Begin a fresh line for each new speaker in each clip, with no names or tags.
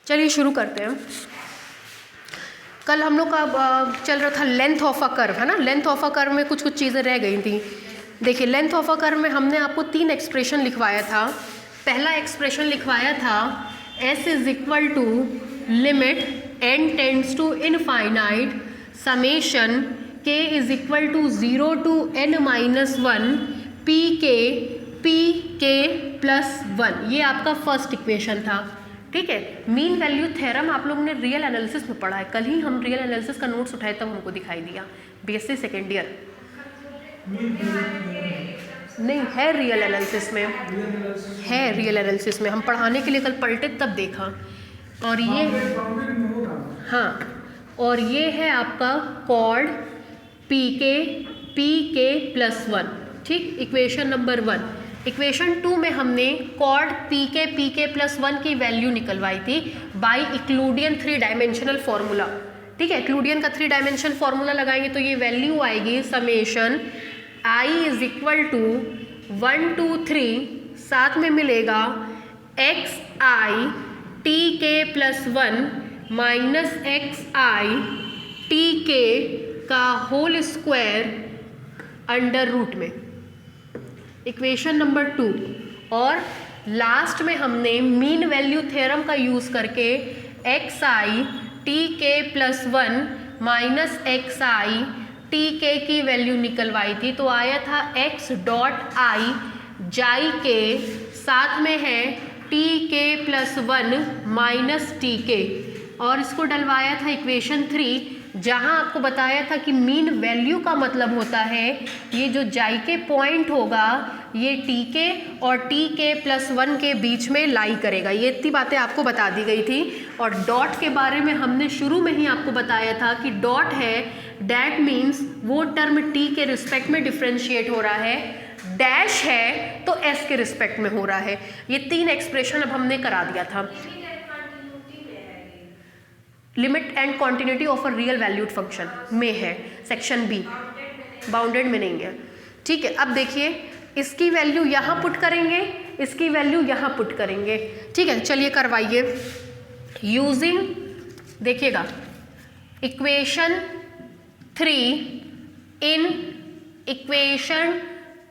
चलिए शुरू करते हैं। कल हम लोग का चल रहा था लेंथ ऑफ अ कर्व, है ना। लेंथ ऑफ अ कर्व में कुछ चीज़ें रह गई थी। देखिए लेंथ ऑफ अ कर्व में हमने आपको 3 एक्सप्रेशन लिखवाया था। पहला एक्सप्रेशन लिखवाया था s is equal to limit n tends to infinite summation k is equal to 0 to n minus 1 p k plus 1। ये आपका फर्स्ट इक्वेशन था, ठीक है। मीन वैल्यू थ्योरम आप लोगों ने रियल एनालिसिस में पढ़ा है। कल ही हम रियल एनालिसिस का नोट्स उठाए तब हमको दिखाई दिया, बीएससी सेकेंड ईयर नहीं है, रियल एनालिसिस में है। रियल एनालिसिस में हम पढ़ाने के लिए कल पलटे तब देखा। और ये हाँ, और ये है आपका कॉड पी के प्लस 1, ठीक। Equation number 1। इक्वेशन 2 में हमने कॉड पी के प्लस 1 की वैल्यू निकलवाई थी बाय इक्लूडियन 3 डायमेंशनल फॉर्मूला, ठीक है। इक्लूडियन का 3 डायमेंशनल फॉर्मूला लगाएंगे तो ये वैल्यू आएगी summation i is equal to 1 2 3, साथ में मिलेगा x i t k plus 1 minus x i t k का होल स्क्वायर अंडर रूट में, इक्वेशन नंबर 2। और लास्ट में हमने मीन वैल्यू थ्योरम का यूज़ करके x i t k plus 1 minus x i t k की value निकलवाई थी। तो आया था एक्स डॉट आई जाई के, साथ में है T k plus 1 minus T के, और इसको डलवाया था इक्वेशन 3, जहां आपको बताया था कि मीन वैल्यू का मतलब होता है ये जो जाई के पॉइंट होगा ये टी के और टी के प्लस 1 के बीच में लाई करेगा। ये इतनी बातें आपको बता दी गई थी। और डॉट के बारे में हमने शुरू में ही आपको बताया था कि डॉट है डैट मीन्स वो टर्म टी के रिस्पेक्ट में डिफ्रेंशिएट हो रहा है, डैश है तो एस के रिस्पेक्ट में हो रहा है। ये 3 एक्सप्रेशन अब हमने करा दिया था। Limit and continuity of a real valued function में है, सेक्शन बी, बाउंडेड में नहीं है, ठीक है। अब देखिए इसकी वैल्यू यहाँ पुट करेंगे, इसकी वैल्यू यहाँ पुट करेंगे, ठीक है। चलिए करवाइए यूजिंग, देखिएगा equation 3 in equation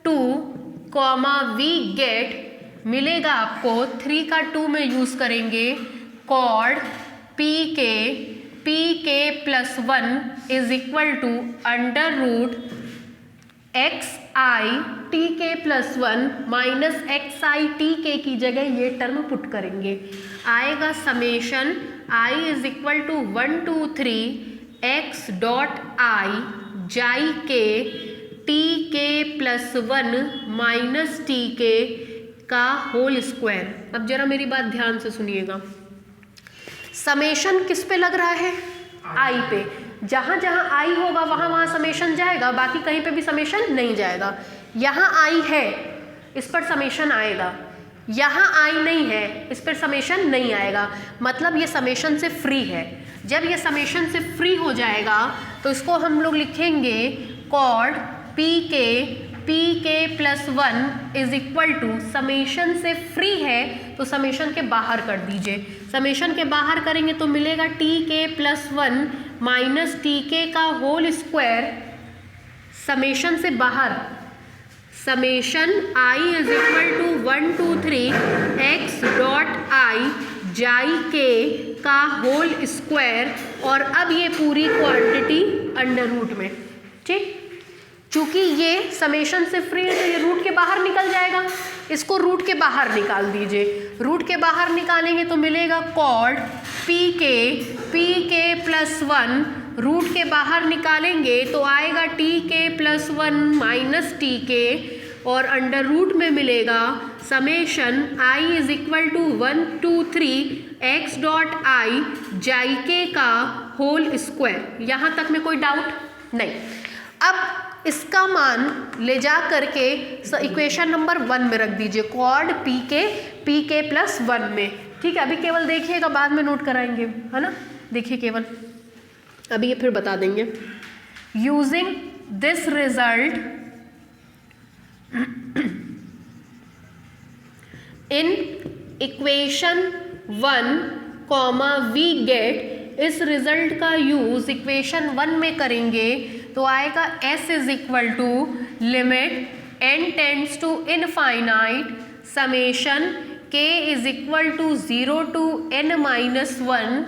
2 comma we get, मिलेगा आपको 3 का 2 में यूज करेंगे कॉड p k plus 1 is equal to under root x i t k plus 1 minus x i t k की जगह ये टर्म पुट करेंगे, आएगा summation i is equal to 1 2 3 x dot i जाई k T k plus 1 minus T k का whole square. अब जरा मेरी बात ध्यान से सुनिएगा, समेशन किस पे लग रहा है? आई पे। जहाँ जहाँ आई होगा वहाँ वहाँ समेशन जाएगा, बाकी कहीं पे भी समेशन नहीं जाएगा। यहाँ आई है, इस पर समेशन आएगा, यहाँ आई नहीं है, इस पर समेशन नहीं आएगा। मतलब ये समेशन से फ्री है। जब ये समेशन से फ्री हो जाएगा तो इसको हम लोग लिखेंगे cod p k plus 1 is equal to, summation से फ्री है तो समेशन के बाहर कर दीजिए। समेशन के बाहर करेंगे तो मिलेगा T k plus 1 minus T k का होल स्क्वायर, समेशन से बाहर, summation i is equal to 1 2 3 x dot i जाई के का होल स्क्वायर, और अब ये पूरी क्वांटिटी अंडर रूट में, ठीक। चूंकि ये समेशन से फ्री है तो ये रूट के बाहर निकल जाएगा, इसको रूट के बाहर निकाल दीजिए। रूट के बाहर निकालेंगे तो मिलेगा code p k plus 1, root के बाहर निकालेंगे तो आएगा T k plus 1 minus T के, और अंडर रूट में मिलेगा summation i is equal to 1 2 3 x dot i जाई के का होल स्क्वायर। यहाँ तक में कोई डाउट नहीं। अब इसका मान ले जा करके इक्वेशन नंबर 1 में रख दीजिए, कॉड पी के प्लस 1 में, ठीक है। अभी केवल देखिएगा, बाद में नोट कराएंगे, है ना। देखिए केवल अभी ये फिर बता देंगे। Using this result in equation 1 comma we get, इस रिजल्ट का यूज इक्वेशन 1 में करेंगे तो आएगा s is equal to limit n tends to infinite summation k is equal to 0 to n minus 1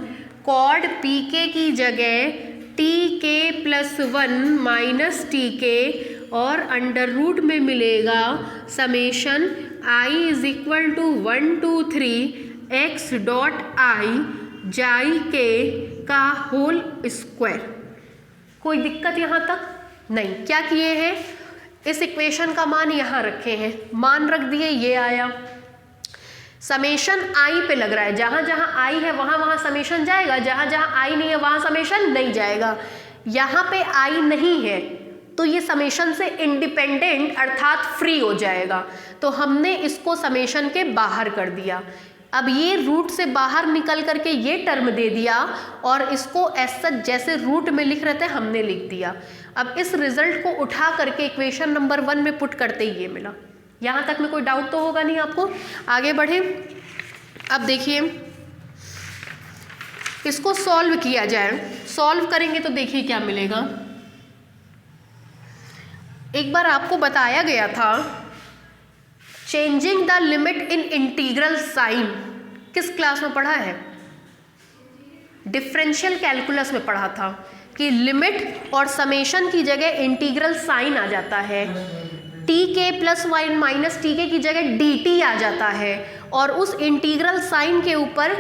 cod p k की जगह T k plus 1 minus T के और अंडर रूट में मिलेगा summation i is equal to 1 2 3 x dot i जाई k का whole square. कोई दिक्कत यहाँ तक नहीं। क्या किए हैं, इस इक्वेशन का मान यहाँ रखे हैं, मान रख दिए, ये आया। समेशन आई पे लग रहा है, जहाँ जहाँ आई है वहाँ वहाँ समेशन जाएगा, जहाँ जहाँ आई नहीं है वहाँ समेशन नहीं जाएगा। यहाँ पे आई नहीं है तो ये समेशन से इंडिपेंडेंट अर्थात फ्री हो जाएगा, तो हमने इसको समेशन के बाहर कर दिया। अब ये रूट से बाहर निकल करके ये टर्म दे दिया और इसको ऐसा जैसे रूट में लिख रहे थे हमने लिख दिया। अब इस रिजल्ट को उठा करके इक्वेशन नंबर 1 में पुट करते ही ये मिला। यहाँ तक में कोई डाउट तो होगा नहीं आपको। आगे बढ़े, अब देखिए इसको सॉल्व किया जाए। सॉल्व करेंगे तो देखिए क्या मिलेगा। एक बार आपको बताया गया था changing the limit in integral sign, किस क्लास में पढ़ा है, डिफरेंशियल कैलकुलस में पढ़ा था कि लिमिट और समेशन की जगह इंटीग्रल साइन आ जाता है, T k plus 1 minus T k की जगह डी टी आ जाता है और उस इंटीग्रल साइन के ऊपर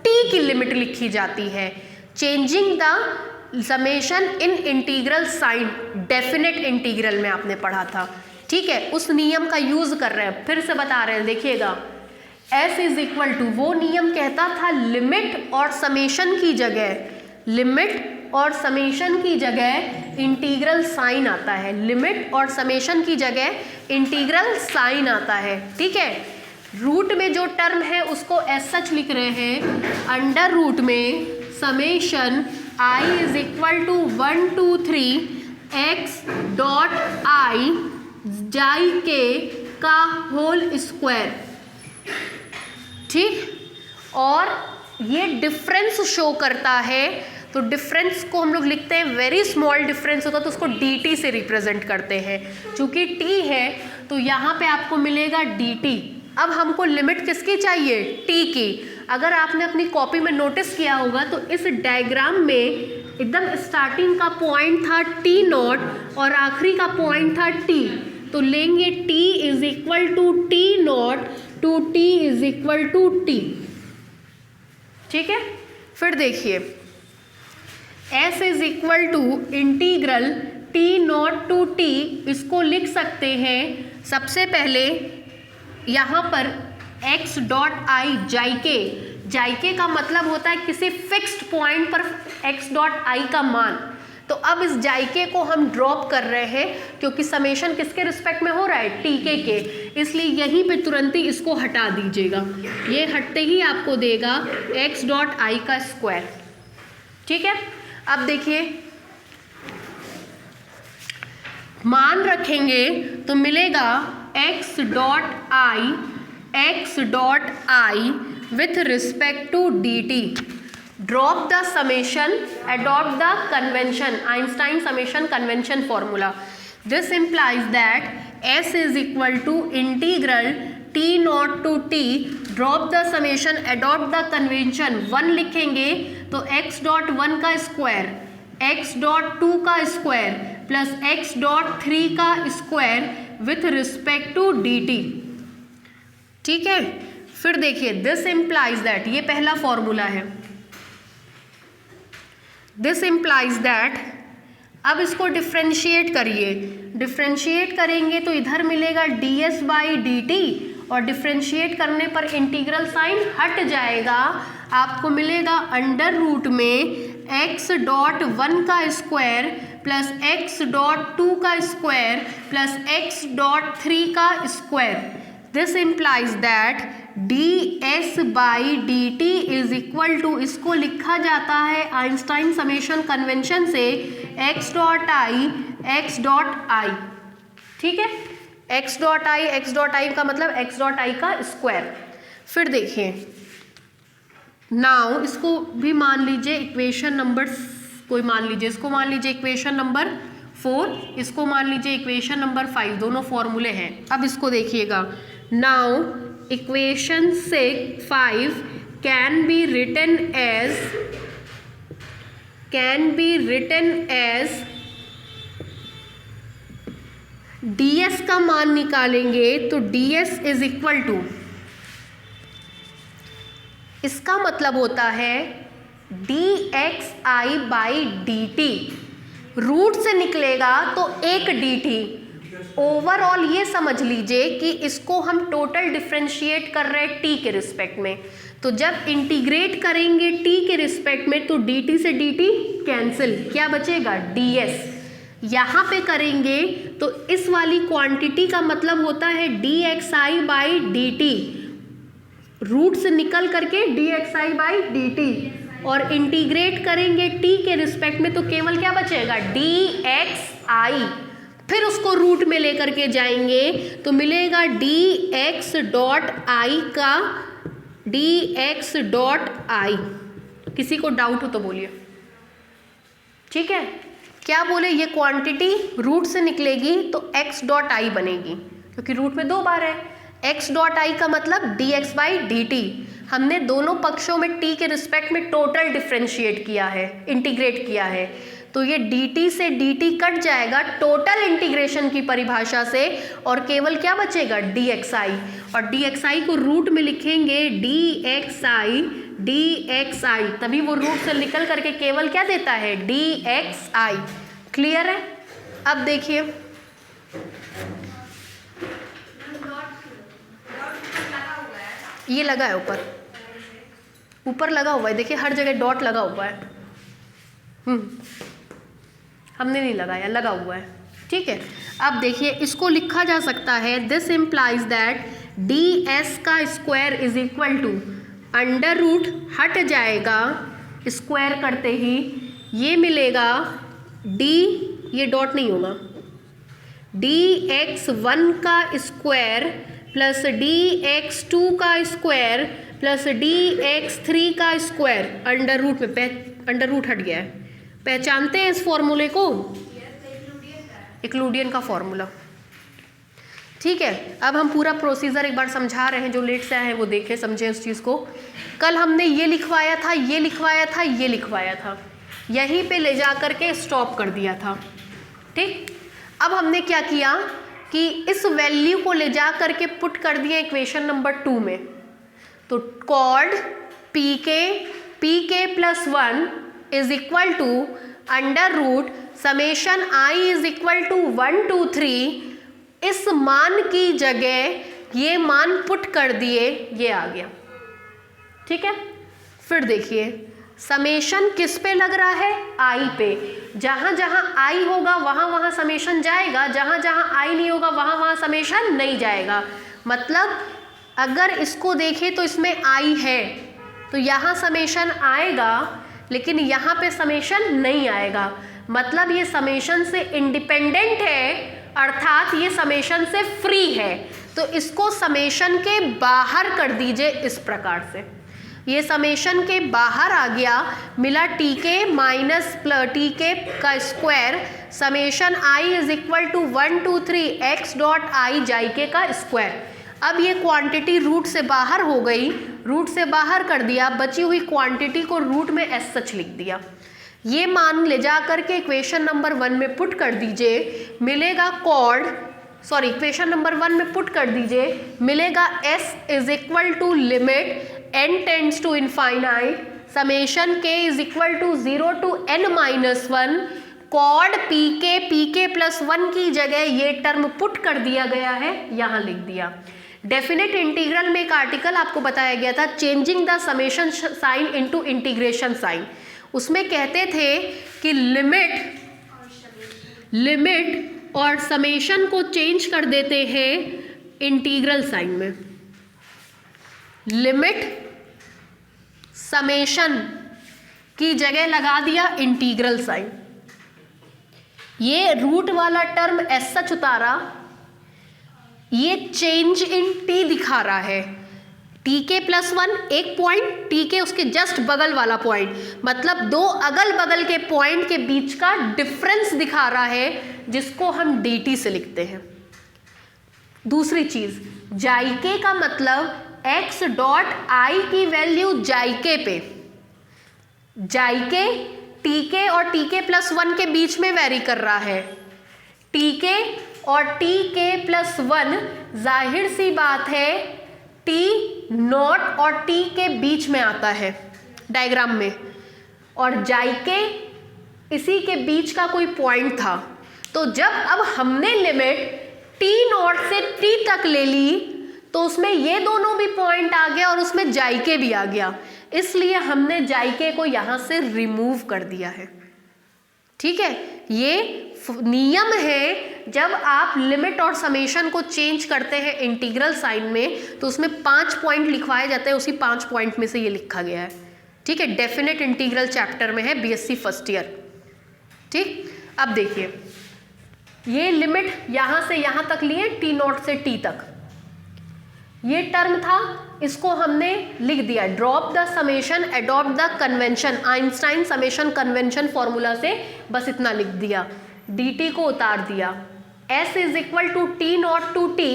टी की लिमिट लिखी जाती है। Changing the summation in integral sign definite integral में आपने पढ़ा था, ठीक है, उस नियम का यूज कर रहे हैं, फिर से बता रहे हैं, देखिएगा s इज इक्वल टू, वो नियम कहता था लिमिट और समेशन की जगह, लिमिट और समेशन की जगह इंटीग्रल साइन आता है, लिमिट और समेशन की जगह इंटीग्रल साइन आता है, ठीक है। रूट में जो टर्म है उसको एज सच लिख रहे हैं, अंडर रूट में summation i is equal to 1 2 3 x dot i जाई के का होल स्क्वायर, ठीक। और ये डिफरेंस शो करता है, तो डिफरेंस को हम लोग लिखते हैं, वेरी स्मॉल डिफरेंस होता है तो उसको dt से रिप्रेजेंट करते हैं। चूंकि t है तो यहाँ पे आपको मिलेगा dt। अब हमको लिमिट किसकी चाहिए, t की। अगर आपने अपनी कॉपी में नोटिस किया होगा तो इस डायग्राम में एकदम स्टार्टिंग का पॉइंट था t0 और आखिरी का पॉइंट था t, तो लेंगे t is equal to t0 to t is equal to t, ठीक है। फिर देखिए s is equal to integral t0 to t, इसको लिख सकते हैं सबसे पहले यहाँ पर x डॉट आई जाइके, जाइके का मतलब होता है किसी फिक्स्ड पॉइंट पर x डॉट आई का मान। तो अब इस जाइके को हम ड्रॉप कर रहे हैं क्योंकि समेशन किसके रिस्पेक्ट में हो रहा है, टीके के, इसलिए यहीं पे तुरंत ही इसको हटा दीजिएगा। ये हटते ही आपको देगा x डॉट आई का स्क्वायर, ठीक है। अब देखिए मान रखेंगे तो मिलेगा x dot i with respect to dt। Drop the summation, adopt the convention, Einstein summation convention formula. This implies that s is equal to integral t0 to t, drop the summation, adopt the convention, 1 लिखेंगे तो x dot 1 का square, x dot 2 का square plus x dot 3 का square with respect to dt, ठीक है। फिर देखिए this implies that, ये पहला फॉर्मूला है, दिस इम्प्लाइज दैट, अब इसको डिफ्रेंशिएट करिए, डिफ्रेंशिएट करेंगे तो इधर मिलेगा ds बाई dt और डिफ्रेंशिएट करने पर इंटीग्रल साइन हट जाएगा, आपको मिलेगा अंडर रूट में x डॉट 1 का स्क्वायर प्लस x डॉट 2 का स्क्वायर प्लस x डॉट 3 का square. This implies that ds by dt is equal to, इसको लिखा जाता है आइंस्टाइन समेशन कन्वेंशन से x डॉट आई, ठीक है। x डॉट आई का मतलब x डॉट आई का स्क्वायर। फिर देखिए नाउ इसको भी मान लीजिए इक्वेशन नंबर, कोई मान लीजिए इसको, मान लीजिए इक्वेशन नंबर 4, इसको मान लीजिए इक्वेशन नंबर 5, दोनों फॉर्मूले हैं। अब इसको देखिएगा, now equation 5 can be written as ds का मान निकालेंगे तो ds इज इक्वल टू, इसका मतलब होता है dxi बाई dt, रूट से निकलेगा तो एक dt। ओवरऑल ये समझ लीजिए कि इसको हम टोटल डिफरेंशिएट कर रहे हैं t के रिस्पेक्ट में, तो जब इंटीग्रेट करेंगे t के रिस्पेक्ट में तो dt से dt कैंसिल, क्या बचेगा ds। यहाँ पे करेंगे तो इस वाली क्वांटिटी का मतलब होता है dxi बाई dt, रूट से निकल करके dxi बाई dt, और इंटीग्रेट करेंगे t के रिस्पेक्ट में तो केवल क्या बचेगा dxi, फिर उसको रूट में लेकर के जाएंगे तो मिलेगा dx डॉट i का dx डॉट i। किसी को डाउट हो तो बोलिए, ठीक है। क्या बोले, ये क्वांटिटी रूट से निकलेगी तो x डॉट i बनेगी, क्योंकि रूट में 2 बार है। x डॉट i का मतलब dx बाई dt, हमने दोनों पक्षों में t के रिस्पेक्ट में टोटल डिफरेंशिएट किया है, इंटीग्रेट किया है, तो ये dt से dt कट जाएगा टोटल इंटीग्रेशन की परिभाषा से, और केवल क्या बचेगा dxi, और dxi को रूट में लिखेंगे dxi, तभी वो रूट से निकल करके केवल क्या देता है dxi। क्लियर है। अब देखिए ये लगा है, ऊपर लगा हुआ है, देखिए हर जगह डॉट लगा हुआ है, हमने नहीं लगाया, लगा हुआ है, ठीक है। अब देखिए इसको लिखा जा सकता है, दिस इम्प्लाइज दैट ds का square is equal to, under root हट जाएगा स्क्वायर करते ही, ये मिलेगा d, ये डॉट नहीं होगा, dx1 का स्क्वायर प्लस dx2 का स्क्वायर प्लस dx3 का स्क्वायर, अंडर रूट में अंडर रूट हट गया है। पहचानते हैं इस फॉर्मूले को, इक्लूडियन का फॉर्मूला, ठीक है। अब हम पूरा प्रोसीजर एक बार समझा रहे हैं, जो लेट से आए हैं वो देखें, समझें उस चीज़ को। कल हमने ये लिखवाया था, ये लिखवाया था, ये लिखवाया था, यहीं पे ले जा करके स्टॉप कर दिया था, ठीक। अब हमने क्या किया कि इस वैल्यू को ले जा करके पुट कर दिया इक्वेशन नंबर 2 में, तो cod pk plus 1 is equal to under root summation i is equal to 1 2 3, इस मान की जगह ये मान पुट कर दिए, ये आ गया, ठीक है। फिर देखिए समेशन किस पे लग रहा है, i पे, जहां जहां i होगा वहां वहां समेशन जाएगा, जहां जहां i नहीं होगा वहां वहां समेशन नहीं जाएगा। मतलब अगर इसको देखें तो इसमें i है तो यहाँ समेशन आएगा, लेकिन यहाँ पे समेशन नहीं आएगा, मतलब ये समेशन से इंडिपेंडेंट है, अर्थात ये समेशन से फ्री है। तो इसको समेशन के बाहर कर दीजिए इस प्रकार से, ये समेशन के बाहर आ गया, मिला tk माइनस tk का square summation i is equal to 1 2 3 x dot i जाइके का स्क्वायर। अब ये क्वांटिटी रूट से बाहर हो गई, रूट से बाहर कर दिया, बची हुई क्वांटिटी को रूट में एस सच लिख दिया। ये मान ले जा करके इक्वेशन नंबर 1 में पुट कर दीजिए, मिलेगा इक्वेशन नंबर 1 में पुट कर दीजिए, मिलेगा s is equal to limit n tends to infinite summation k is equal to 0 to n minus 1, कॉड pk प्लस 1 की जगह ये टर्म पुट कर दिया गया है, यहाँ लिख दिया। डेफिनेट इंटीग्रल में एक आर्टिकल आपको बताया गया था, changing the summation sign into integration sign, उसमें कहते थे कि लिमिट और समेशन को चेंज कर देते हैं इंटीग्रल साइन में। लिमिट समेशन की जगह लगा दिया इंटीग्रल साइन, ये रूट वाला टर्म एस सच उतारा, ये चेंज इन टी दिखा रहा है, टी के प्लस 1 एक पॉइंट, टी के उसके जस्ट बगल वाला पॉइंट, मतलब दो अगल बगल के पॉइंट के बीच का डिफरेंस दिखा रहा है, जिसको हम डी टी से लिखते हैं। दूसरी चीज, जाइके का मतलब एक्स डॉट आई की वैल्यू जाइके पे, जाइके टीके और टीके प्लस 1 के बीच में वेरी कर रहा है। टीके और टीके प्लस 1 जाहिर सी बात है टी नॉट और टी के बीच में आता है डायग्राम में, और जाइके इसी के बीच का कोई पॉइंट था। तो जब अब हमने लिमिट टी नॉट से टी तक ले ली तो उसमें ये दोनों भी पॉइंट आ गया और उसमें जाइके भी आ गया, इसलिए हमने जाइके को यहां से रिमूव कर दिया है। ठीक है, ये नियम है जब आप लिमिट और समेशन को चेंज करते हैं इंटीग्रल साइन में, तो उसमें 5 पॉइंट लिखवाए जाते हैं, उसी 5 पॉइंट में से ये लिखा गया है। ठीक है, डेफिनेट इंटीग्रल चैप्टर में है, बीएससी फर्स्ट ईयर। ठीक, अब देखिए ये लिमिट यहां से यहां तक लिए टी नॉट से टी तक, ये टर्म था, इसको हमने लिख दिया drop the summation adopt the convention, Einstein summation convention formula से बस इतना लिख दिया, dt को उतार दिया, s is equal to t naught to t,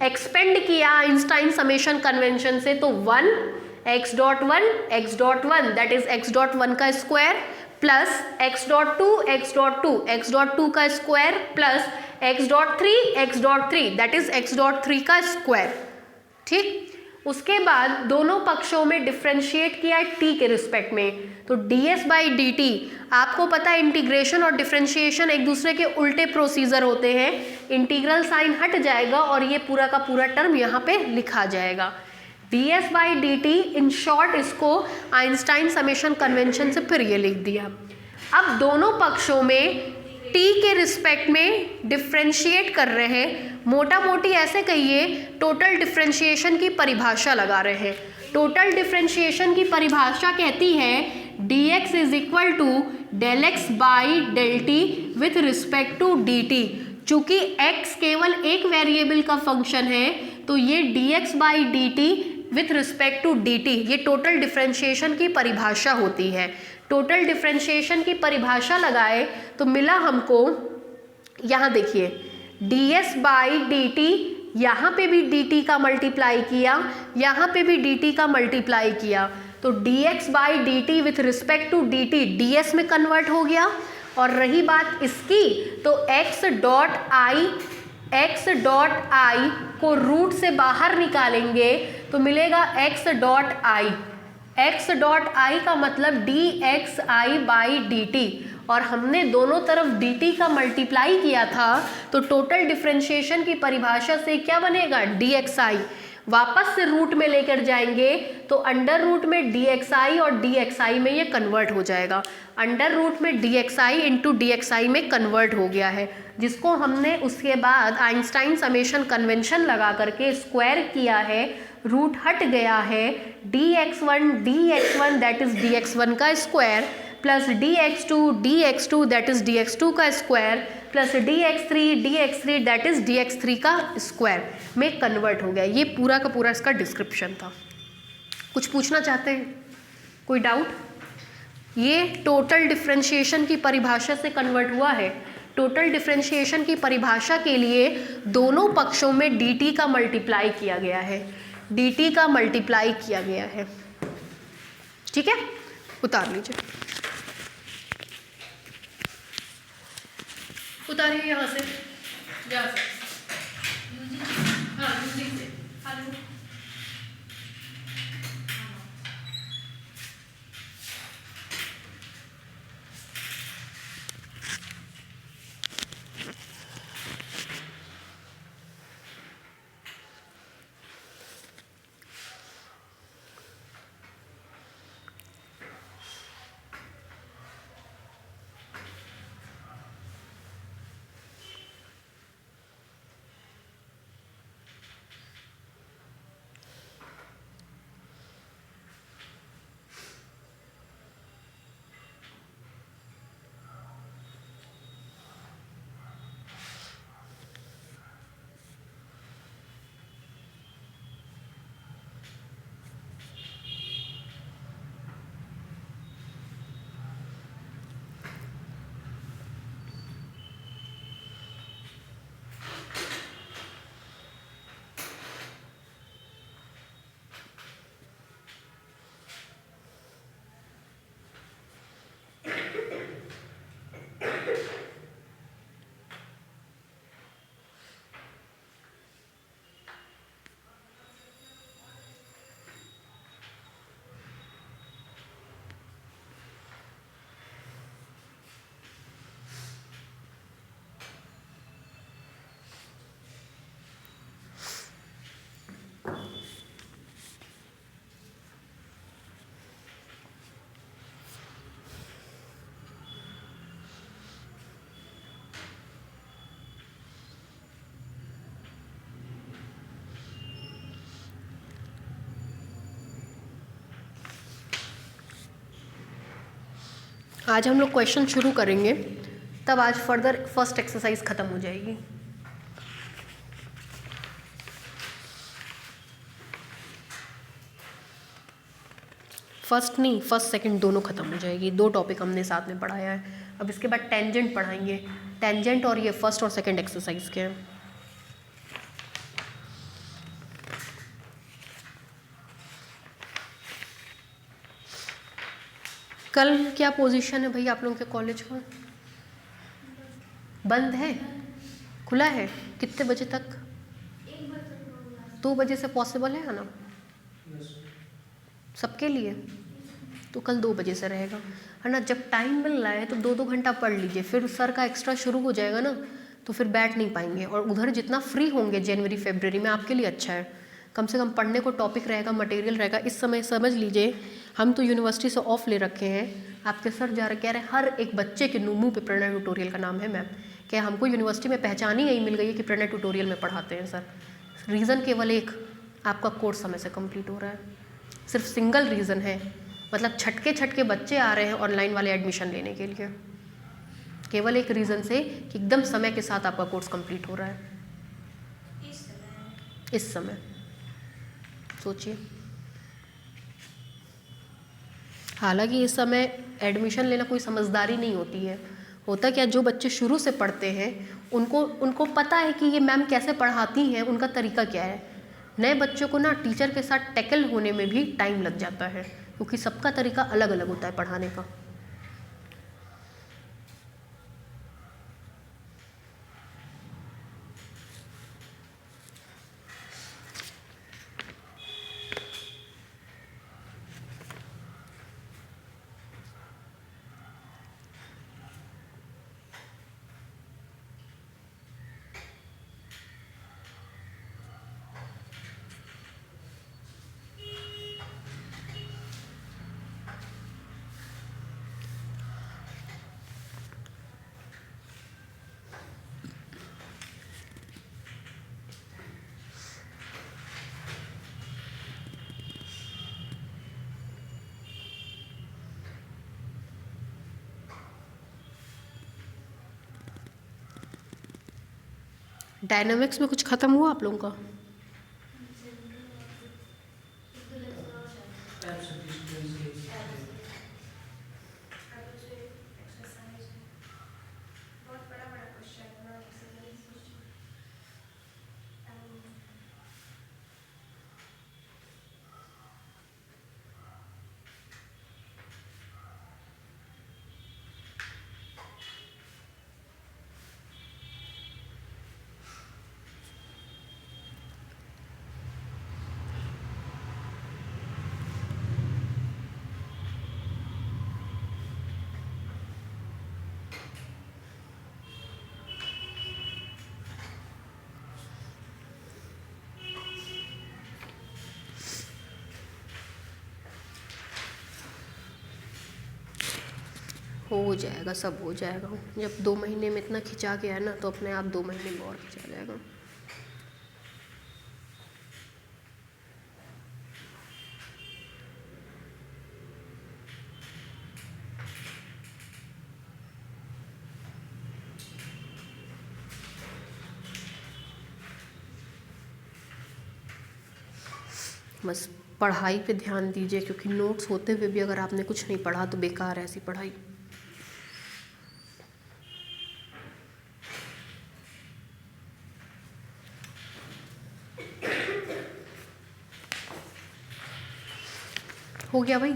expand किया आइंस्टाइन समेशन कन्वेंशन से, तो 1 x dot 1 that is x dot 1 का स्क्वायर प्लस x डॉट 2 का square plus x dot 3 that is x dot 3 का square. ठीक, उसके बाद दोनों पक्षों में डिफ्रेंशिएट किया t के रिस्पेक्ट में, तो ds बाई डी टी, आपको पता है इंटीग्रेशन और डिफ्रेंशिएशन एक दूसरे के उल्टे प्रोसीजर होते हैं, इंटीग्रल साइन हट जाएगा और ये पूरा का पूरा टर्म यहाँ पे लिखा जाएगा ds by d T. In short इसको आइंस्टाइन समेशन कन्वेंशन से फिर ये लिख दिया। अब दोनों पक्षों में t के रिस्पेक्ट में डिफ्रेंशिएट कर रहे हैं, मोटा मोटी ऐसे कहिए टोटल डिफ्रेंशिएशन की परिभाषा लगा रहे हैं। टोटल डिफ्रेंशिएशन की परिभाषा कहती है dx is equal to del x by del t with respect to d t. चूंकि x केवल एक वेरिएबल का फंक्शन है तो ये dx by d t with respect to d t, ये टोटल डिफ्रेंशिएशन की परिभाषा होती है। टोटल डिफ्रेंशिएशन की परिभाषा लगाए तो मिला हमको, यहाँ देखिए ds बाई डी टी, यहाँ पे भी dt का मल्टीप्लाई किया, यहाँ पे भी dt का मल्टीप्लाई किया, तो dx by d t with respect to dt ds में कन्वर्ट हो गया। और रही बात इसकी, तो x डॉट आई को रूट से बाहर निकालेंगे तो मिलेगा x डॉट आई का मतलब dxi बाई डी टी, और हमने दोनों तरफ dt का मल्टीप्लाई किया था, तो टोटल डिफ्रेंशिएशन की परिभाषा से क्या बनेगा dxi, वापस से रूट में लेकर जाएंगे तो अंडर रूट में dxi और dxi में ये कन्वर्ट हो जाएगा, अंडर रूट में dxi इंटू dxi में कन्वर्ट हो गया है, जिसको हमने उसके बाद आइंस्टाइन समेशन कन्वेंशन लगा करके स्क्वायर किया है, रूट हट गया है, dx1 दैट इज dx1 का square plus dx2 that is dx2 का square plus dx3 that is dx3 का स्क्वायर में कन्वर्ट हो गया। ये पूरा का पूरा इसका डिस्क्रिप्शन था। कुछ पूछना चाहते हैं, कोई डाउट? ये टोटल डिफ्रेंशिएशन की परिभाषा से कन्वर्ट हुआ है। टोटल डिफ्रेंशिएशन की परिभाषा के लिए दोनों पक्षों में dt का मल्टीप्लाई किया गया है, dt का मल्टीप्लाई किया गया है। ठीक है, उतार लीजिए, उतारिए यहाँ से, यहाँ से, हाँ यूजिंग से, आज हम लोग क्वेश्चन शुरू करेंगे, तब आज फर्दर फर्स्ट एक्सरसाइज ख़त्म हो जाएगी। फर्स्ट नहीं, फर्स्ट सेकंड दोनों ख़त्म हो जाएगी। 2 टॉपिक हमने साथ में पढ़ाया है। अब इसके बाद टेंजेंट पढ़ाएंगे। टेंजेंट और ये फर्स्ट और सेकंड एक्सरसाइज के हैं। कल क्या पोजीशन है भाई आप लोगों के कॉलेज का? बंद है? खुला है? कितने बजे तक? 2 बजे से पॉसिबल है ना सबके लिए? तो कल 2 बजे से रहेगा, है ना। जब टाइम मिल रहा है तो 2-2 घंटा पढ़ लीजिए, फिर सर का एक्स्ट्रा शुरू हो जाएगा ना, तो फिर बैठ नहीं पाएंगे। और उधर जितना फ्री होंगे जनवरी फरवरी में आपके लिए अच्छा है, कम से कम पढ़ने को टॉपिक रहेगा, मटेरियल रहेगा। इस समय समझ लीजिए हम तो यूनिवर्सिटी से ऑफ ले रखे हैं, आपके सर जा रहे कह रहे हर एक बच्चे के मुँह पे प्रणय ट्यूटोरियल का नाम है मैम। क्या हमको यूनिवर्सिटी में पहचान ही यही मिल गई है कि प्रणय ट्यूटोरियल में पढ़ाते हैं सर। रीज़न केवल एक, आपका कोर्स समय से कंप्लीट हो रहा है, सिर्फ सिंगल रीज़न है। मतलब छटके बच्चे आ रहे हैं ऑनलाइन वाले एडमिशन लेने के लिए, केवल एक रीज़न से कि एकदम समय के साथ आपका कोर्स कंप्लीट हो रहा है इस समय। सोचिए, हालांकि इस समय एडमिशन लेना कोई समझदारी नहीं होती है। होता क्या, जो बच्चे शुरू से पढ़ते हैं उनको पता है कि ये मैम कैसे पढ़ाती हैं, उनका तरीका क्या है। नए बच्चों को ना टीचर के साथ टैकल होने में भी टाइम लग जाता है, क्योंकि सबका तरीका अलग अलग होता है पढ़ाने का। डायनामिक्स में कुछ ख़त्म हुआ आप लोगों का? हो जाएगा, सब हो जाएगा। जब 2 महीने में इतना खिंचा गया है ना, तो अपने आप 2 महीने में और खिंचा जाएगा। बस पढ़ाई पे ध्यान दीजिए, क्योंकि नोट्स होते हुए भी अगर आपने कुछ नहीं पढ़ा तो बेकार है ऐसी पढ़ाई। हो गया भाई?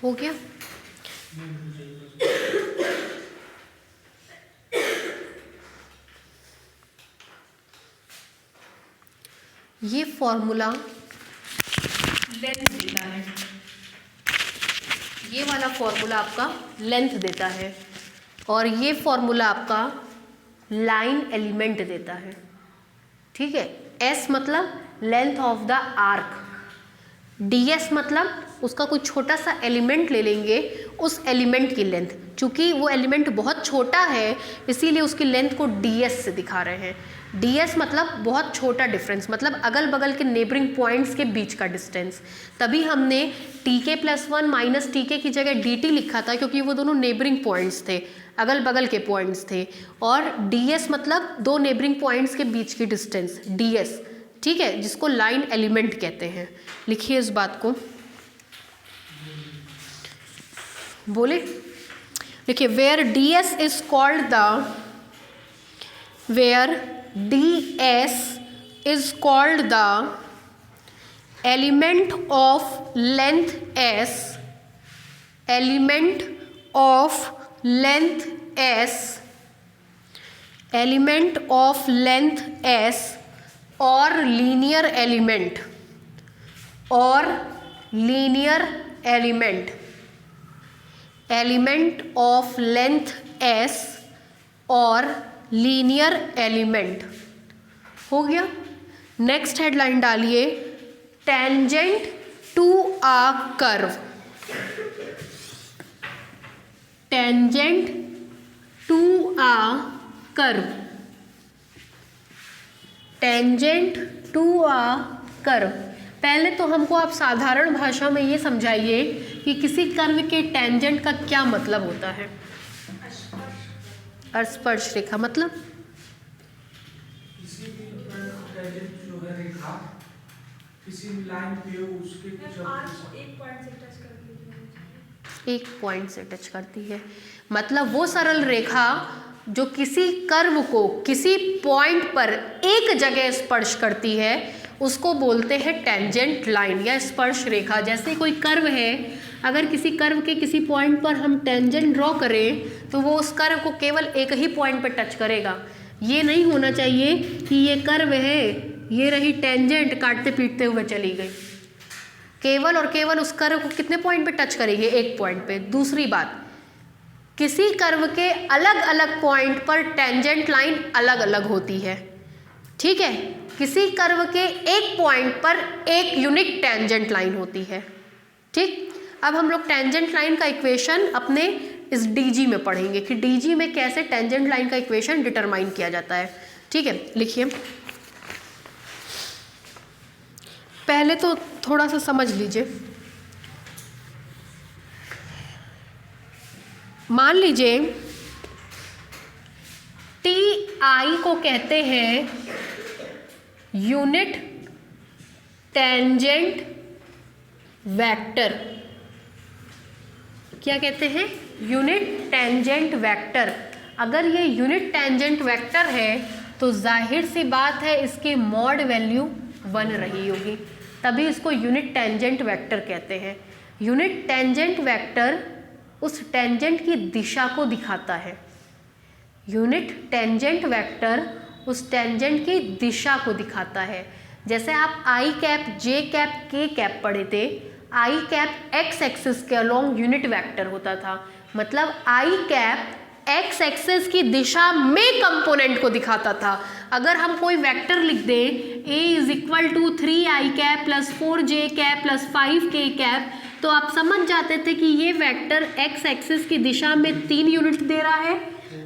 हो गया? ये फॉर्मूला लेंथ देता है, ये वाला फॉर्मूला आपका लेंथ देता है, और ये फॉर्मूला आपका लाइन एलिमेंट देता है। ठीक है, एस मतलब length of the arc, ds मतलब उसका कोई छोटा सा एलिमेंट ले लेंगे, उस एलिमेंट की लेंथ, चूंकि वो एलिमेंट बहुत छोटा है इसीलिए उसकी लेंथ को ds से दिखा रहे हैं। ds मतलब बहुत छोटा डिफरेंस, मतलब अगल बगल के नेबरिंग पॉइंट्स के बीच का डिस्टेंस। तभी हमने tk+1 माइनस tk की जगह dt लिखा था, क्योंकि वो दोनों नेबरिंग पॉइंट्स थे, अगल बगल के पॉइंट्स थे। और ds मतलब दो नेबरिंग पॉइंट्स के बीच की डिस्टेंस, ds। ठीक है, जिसको लाइन एलिमेंट कहते हैं। लिखिए इस बात को, बोले, देखिए, where ds is called the, where ds is called the element of length s, element of length s, element of length s, और linear element, और linear element, element of length s और लीनियर एलिमेंट। हो गया। Next headline डालिए, tangent to a curve, tangent to a curve, tangent to a curve. पहले तो हमको आप साधारण भाषा में ये समझाइए कि किसी कर्व के टेंजेंट का क्या मतलब होता है। स्पर्श रेखा मतलब
किसी भी टेंजेंट जो है रेखा किसी भी लाइन पे उसके एक
पॉइंट से टच करती है, मतलब वो सरल रेखा जो किसी कर्व को किसी पॉइंट पर एक जगह स्पर्श करती है उसको बोलते हैं टेंजेंट लाइन या स्पर्श रेखा। जैसे कोई कर्व है, अगर किसी कर्व के किसी पॉइंट पर हम टेंजेंट ड्रॉ करें तो वो उस कर्व को केवल एक ही पॉइंट पर टच करेगा। ये नहीं होना चाहिए कि ये कर्व है, ये रही टेंजेंट काटते पीटते हुए चली गई, केवल और केवल उस कर्व को कितने पॉइंट पे टच करेगी, एक पॉइंट पे। दूसरी बात, किसी कर्व के अलग अलग पॉइंट पर टेंजेंट लाइन अलग अलग होती है। ठीक है, किसी कर्व के एक पॉइंट पर एक यूनिक टेंजेंट लाइन होती है। ठीक, अब हम लोग टेंजेंट लाइन का इक्वेशन अपने इस डीजी में पढ़ेंगे कि डीजी में कैसे टेंजेंट लाइन का इक्वेशन डिटरमाइन किया जाता है। ठीक है, लिखिए, पहले तो थोड़ा सा समझ लीजिए। मान लीजिए टी आई को कहते हैं यूनिट टेंजेंट वेक्टर। क्या कहते हैं? Unit tangent vector. अगर ये यूनिट टेंजेंट वेक्टर है तो जाहिर सी बात है इसकी मॉड वैल्यू 1 रही होगी, तभी इसको यूनिट टेंजेंट वेक्टर कहते हैं। यूनिट टेंजेंट वेक्टर उस टेंजेंट की दिशा को दिखाता है। यूनिट टेंजेंट वेक्टर उस टेंजेंट की दिशा को दिखाता है। जैसे आप आई कैप, जे कैप, के कैप पढ़े थे, आई कैप एक्स एक्सिस के अलोंग यूनिट वेक्टर होता था, मतलब आई कैप एक्स एक्सिस की दिशा में कंपोनेंट को दिखाता था। अगर हम कोई वेक्टर लिख दें a = 3i cap plus 4j cap plus 5k cap, तो आप समझ जाते थे कि ये वेक्टर एक्स एक्सिस की दिशा में 3 यूनिट दे रहा है,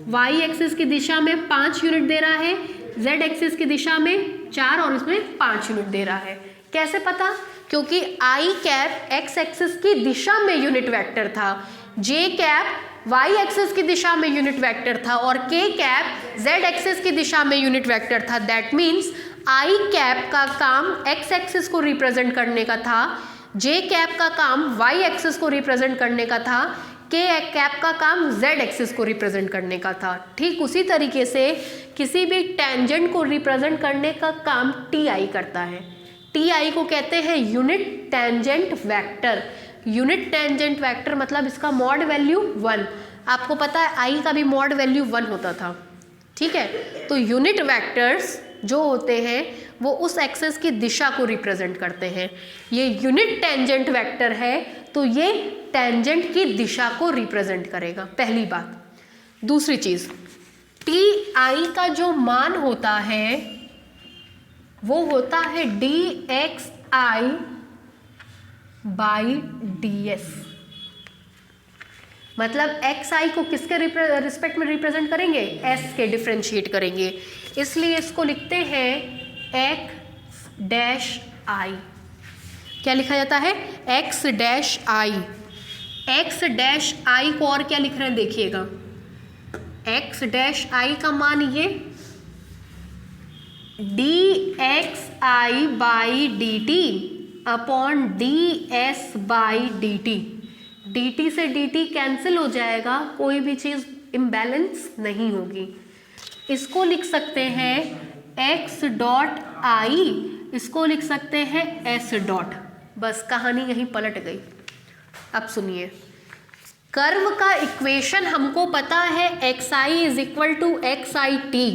वाई एक्सिस की दिशा में 5 यूनिट दे रहा है, जेड एक्सिस की दिशा में 4 और इसमें 5 यूनिट दे रहा है। कैसे पता? क्योंकि आई कैप एक्स एक्सिस की दिशा में यूनिट वेक्टर था, जे कैप वाई एक्सिस की दिशा में यूनिट वेक्टर था और के कैप जेड एक्सिस की दिशा में यूनिट वेक्टर था। दैट मीन्स आई कैप का काम एक्स एक्सिस को रिप्रेजेंट करने का था, जे कैप का काम वाई एक्सिस को रिप्रेजेंट करने का था, के कैप का काम जेड एक्सिस को रिप्रेजेंट करने का था। ठीक उसी तरीके से किसी भी टेंजेंट को रिप्रेजेंट करने का काम टी आई करता है। टी आई को कहते हैं unit tangent vector. Unit tangent vector मतलब इसका मॉड वैल्यू 1। आपको पता है आई का भी मॉड वैल्यू 1 होता था। ठीक है, तो यूनिट वेक्टर्स जो होते हैं वो उस एक्सेस की दिशा को रिप्रेजेंट करते हैं। ये यूनिट टेंजेंट वेक्टर है तो ये टेंजेंट की दिशा को रिप्रेजेंट करेगा, पहली बात। दूसरी चीज, टी आई का जो मान होता है वो होता है D x i by D S. मतलब एक्स आई को किसके रिस्पेक्ट में रिप्रेजेंट करेंगे, एस के डिफ्रेंशिएट करेंगे, इसलिए इसको लिखते हैं एक्स डैश आई। क्या लिखा जाता है, x dash I. X dash I को और क्या लिख रहे हैं देखिएगा, एक्स डैश आई का मान ये D x i by d T upon D S by d T. D T से डी टी कैंसिल हो जाएगा, कोई भी चीज़ इम्बैलेंस नहीं होगी। इसको लिख सकते हैं एक्स डॉट आई, इसको लिख सकते हैं एस डॉट। बस कहानी यहीं पलट गई। अब सुनिए, कर्व का इक्वेशन हमको पता है x i is equal to x i t.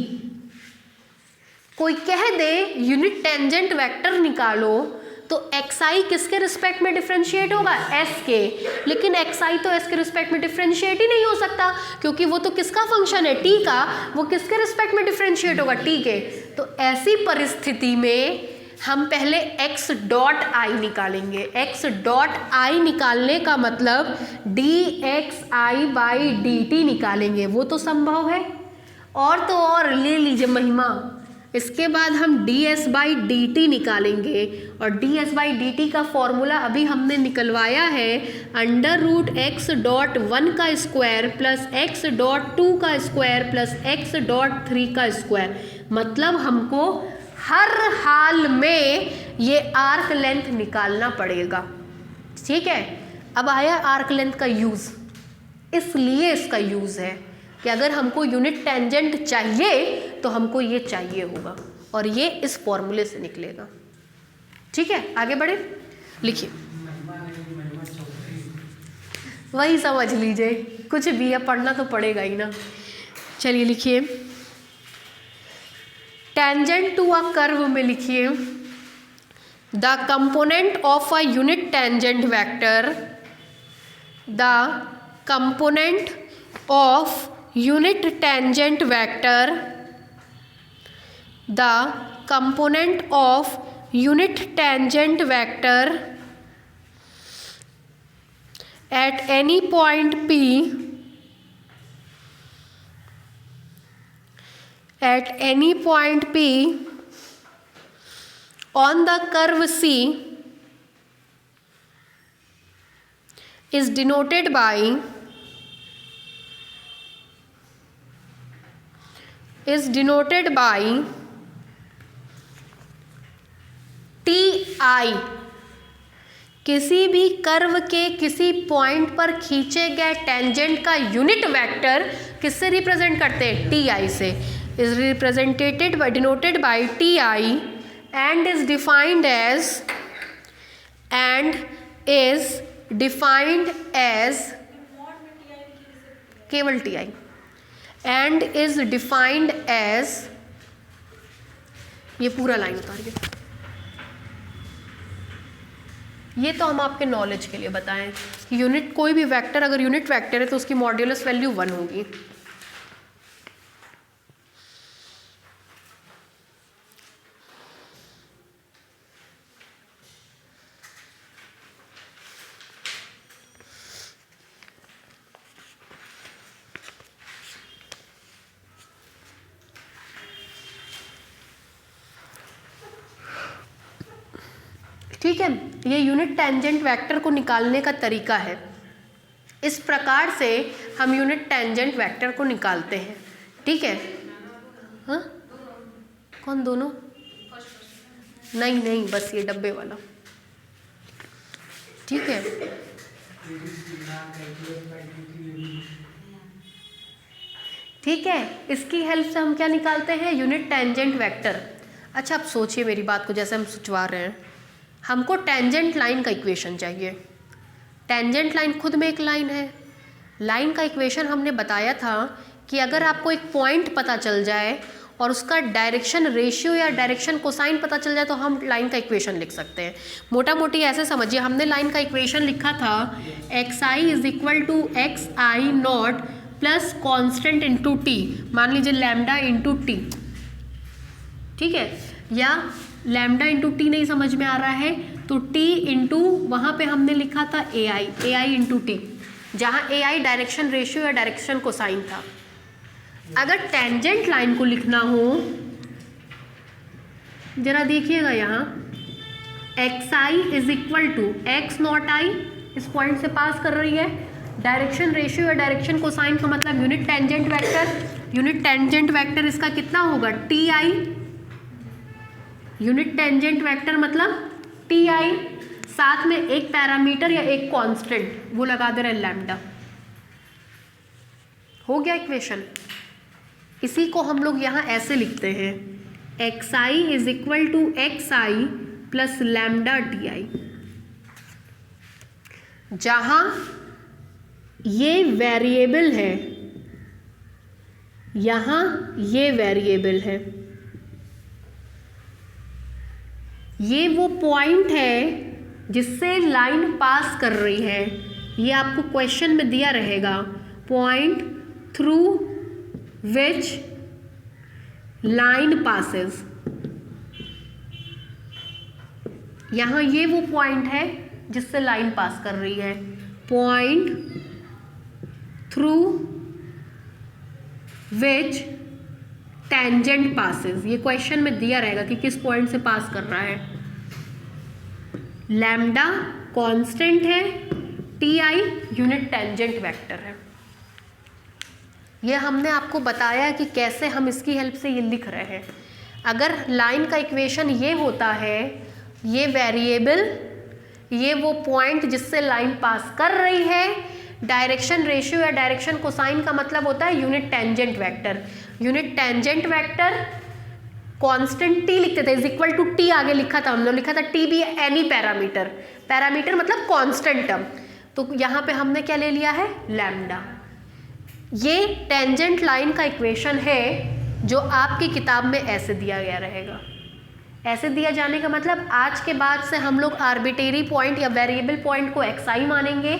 कोई कह दे यूनिट टेंजेंट वेक्टर निकालो तो एक्स आई किसके रिस्पेक्ट में डिफ्रेंशिएट होगा, एस के, लेकिन एक्स आई तो एस के रिस्पेक्ट में डिफ्रेंशिएट ही नहीं हो सकता क्योंकि वो तो किसका फंक्शन है, टी का, वो किसके रिस्पेक्ट में डिफ्रेंशिएट होगा, टी के। तो ऐसी परिस्थिति में हम पहले एक्स डॉट आई निकालेंगे। एक्स डॉट आई निकालने का मतलब D x i by d T निकालेंगे, वो तो संभव है। और तो और ले लीजिए महिमा, इसके बाद हम D S by d T निकालेंगे और D S by d T का फॉर्मूला अभी हमने निकलवाया है अंडर रूट एक्स डॉट 1 का स्क्वायर प्लस एक्स डॉट 2 का स्क्वायर प्लस एक्स डॉट 3 का स्क्वायर। मतलब हमको हर हाल में ये आर्क लेंथ निकालना पड़ेगा, ठीक है। अब आया आर्क लेंथ का यूज़, इसलिए इसका यूज़ है कि अगर हमको यूनिट टेंजेंट चाहिए तो हमको ये चाहिए होगा और ये इस फॉर्मूले से निकलेगा, ठीक है। आगे बढ़े, लिखिए, वही समझ लीजिए, कुछ भी है, पढ़ना तो पड़ेगा ही ना। चलिए लिखिए, टेंजेंट टू अ कर्व में लिखिए the component of a unit tangent vector, the component of unit tangent vector, the component of unit tangent vector at any point P on the curve C is denoted by T I. किसी भी curve के किसी point पर खींचे गए tangent का unit vector किससे represent करते हैं, टी आई से। Is represented by denoted by t i and is defined as केवल t i and is defined as, ये पूरा लाइन उतारिए, ये तो हम आपके नॉलेज के लिए बताएं कि यूनिट, कोई भी वेक्टर अगर यूनिट वेक्टर है तो उसकी मॉड्यूलस वैल्यू 1 होगी। ठीक है, ये यूनिट टेंजेंट वेक्टर को निकालने का तरीका है। इस प्रकार से हम यूनिट टेंजेंट वेक्टर को निकालते हैं, ठीक है। हाँ, कौन दोनों? नहीं, बस ये डब्बे वाला, ठीक है। ठीक है, इसकी हेल्प से हम क्या निकालते हैं, यूनिट टेंजेंट वेक्टर। अच्छा, अब सोचिए मेरी बात को, जैसे हम सोचवा रहे हैं, हमको टेंजेंट लाइन का इक्वेशन चाहिए। टेंजेंट लाइन खुद में एक लाइन है। लाइन का इक्वेशन हमने बताया था कि अगर आपको एक पॉइंट पता चल जाए और उसका डायरेक्शन रेशियो या डायरेक्शन कोसाइन पता चल जाए तो हम लाइन का इक्वेशन लिख सकते हैं। मोटा मोटी ऐसे समझिए, हमने लाइन का इक्वेशन लिखा था xi is equal to x i naught plus constant into t, मान लीजिए लैम्डा इंटू टी, ठीक है, या लैम्डा इंटू टी नहीं समझ में आ रहा है तो टी इंटू वहाँ पे हमने लिखा था ए आई इंटू टी, जहाँ ए आई डायरेक्शन रेशियो या डायरेक्शन कोसाइन था। अगर टेंजेंट लाइन को लिखना हो, जरा देखिएगा यहाँ x i is equal to x not i, इस पॉइंट से पास कर रही है, डायरेक्शन रेशियो या डायरेक्शन कोसाइन का मतलब unit tangent vector, unit tangent vector इसका कितना होगा t i, unit tangent vector मतलब टी आई, साथ में एक पैरामीटर या एक कांस्टेंट वो लगा दे रहे लैम्डा, हो गया इक्वेशन। इसी को हम लोग यहाँ ऐसे लिखते हैं x i is equal to x i plus lambda t i, जहाँ ये वेरिएबल है, यहाँ ये वेरिएबल है, ये वो पॉइंट है जिससे लाइन पास कर रही है, ये आपको क्वेश्चन में दिया रहेगा, point through which line passes, यहाँ ये वो पॉइंट है जिससे लाइन पास कर रही है, point through which tangent passes, ये क्वेश्चन में दिया रहेगा कि किस पॉइंट से पास कर रहा है। लैम्डा कांस्टेंट है, T i unit tangent vector है। ये हमने आपको बताया कि कैसे हम इसकी हेल्प से ये लिख रहे हैं। अगर लाइन का इक्वेशन ये होता है, ये वेरिएबल, ये वो पॉइंट जिससे लाइन पास कर रही है, डायरेक्शन रेशियो या डायरेक्शन कोसाइन का मतलब होता है unit tangent vector, unit tangent vector constant T लिखते थे, इज इक्वल टू टी आगे लिखा था, हमने लिखा था T be any parameter, parameter मतलब कांस्टेंट टर्म, तो यहाँ पे हमने क्या ले लिया है लैम्डा। ये टेंजेंट लाइन का इक्वेशन है जो आपकी किताब में ऐसे दिया गया रहेगा। ऐसे दिया जाने का मतलब आज के बाद से हम लोग आर्बिट्रेरी पॉइंट या वेरिएबल पॉइंट को एक्स आई मानेंगे,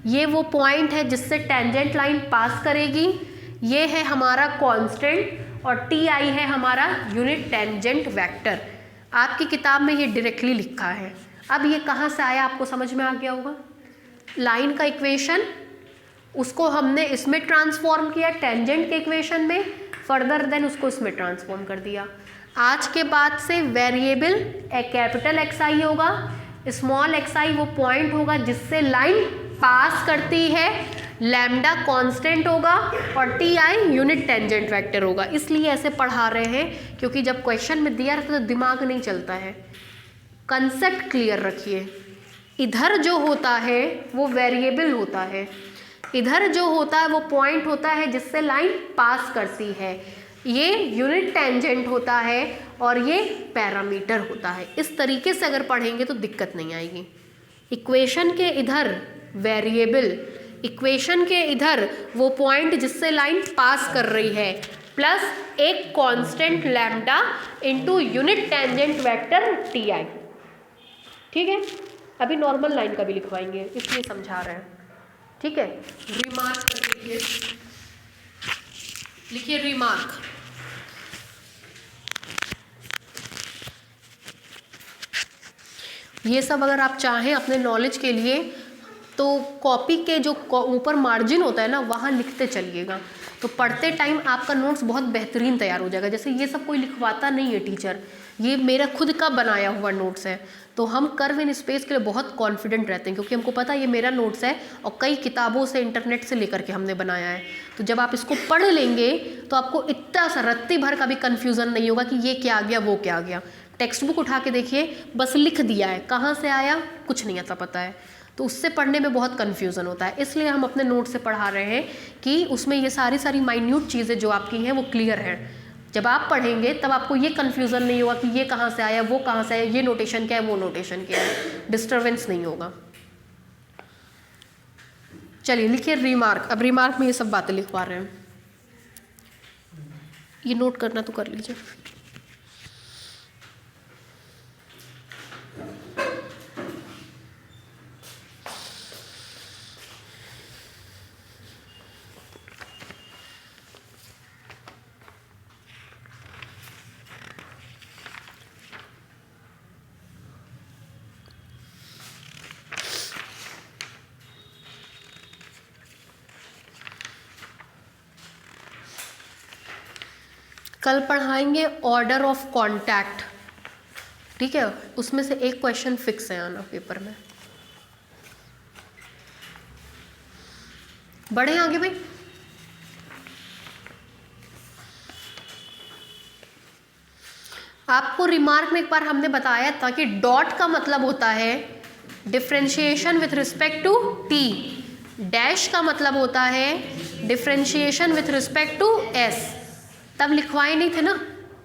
ये वो पॉइंट है जिससे टेंजेंट लाइन पास करेगी, ये है हमारा कांस्टेंट और टी आई है हमारा यूनिट टेंजेंट वेक्टर। आपकी किताब में ये डायरेक्टली लिखा है। अब ये कहाँ से आया आपको समझ में आ गया होगा। लाइन का इक्वेशन, उसको हमने इसमें ट्रांसफॉर्म किया टेंजेंट के इक्वेशन में, फर्दर देन उसको इसमें ट्रांसफॉर्म कर दिया। आज के बाद से वेरिएबल एक कैपिटल एक्स आई होगा, स्मॉल एक्स आई वो पॉइंट होगा जिससे लाइन पास करती है, लैम्डा कांस्टेंट होगा और T i unit tangent vector होगा। इसलिए ऐसे पढ़ा रहे हैं क्योंकि जब क्वेश्चन में दिया रहता है तो दिमाग नहीं चलता है। कंसेप्ट क्लियर रखिए। इधर जो होता है वो वेरिएबल होता है, इधर जो होता है वो पॉइंट होता है जिससे लाइन पास करती है, ये यूनिट टेंजेंट होता है और ये पैरामीटर होता है। इस तरीके से अगर पढ़ेंगे तो दिक्कत नहीं आएगी। इक्वेशन के इधर वेरिएबल, इक्वेशन के इधर वो पॉइंट जिससे लाइन पास कर रही है, प्लस एक constant lambda into unit tangent vector T I. ठीक है, अभी नॉर्मल लाइन का भी लिखवाएंगे इसलिए समझा रहे हैं। ठीक है, रिमार्क कर लीजिए, लिखिए रिमार्क। ये सब अगर आप चाहें अपने नॉलेज के लिए तो कॉपी के जो ऊपर मार्जिन होता है ना वहाँ लिखते चलिएगा, तो पढ़ते टाइम आपका नोट्स बहुत बेहतरीन तैयार हो जाएगा। जैसे ये सब कोई लिखवाता नहीं है टीचर, ये मेरा खुद का बनाया हुआ नोट्स है, तो हम कर्व इन स्पेस के लिए बहुत कॉन्फिडेंट रहते हैं क्योंकि हमको पता है ये मेरा नोट्स है और कई किताबों से इंटरनेट से लेकर के हमने बनाया है। तो जब आप इसको पढ़ लेंगे तो आपको इतना सा रत्ती भर का भी कन्फ्यूज़न नहीं होगा कि ये क्या आ गया वो क्या आ गया। टेक्स्ट बुक उठा के देखिए, बस लिख दिया है, कहाँ से आया कुछ नहीं आता पता है, तो उससे पढ़ने में बहुत कन्फ्यूज़न होता है। इसलिए हम अपने नोट से पढ़ा रहे हैं कि उसमें ये सारी माइन्यूट चीज़ें जो आपकी हैं वो क्लियर हैं। जब आप पढ़ेंगे तब आपको ये कन्फ्यूज़न नहीं होगा कि ये कहाँ से आया वो कहाँ से आया, ये नोटेशन क्या है वो नोटेशन क्या है, डिस्टर्बेंस नहीं होगा। चलिए लिखिए रिमार्क। अब रिमार्क में ये सब बातें लिखवा रहे हैं। ये नोट करना तो कर लीजिए। कल पढ़ाएंगे ऑर्डर ऑफ कॉन्टैक्ट, ठीक है, उसमें से एक क्वेश्चन फिक्स है आना पेपर में। बढ़े आगे भाई। आपको रिमार्क में एक बार हमने बताया था कि डॉट का मतलब होता है differentiation with respect to t, dash का मतलब होता है differentiation with respect to s. तब लिखवाए नहीं थे ना,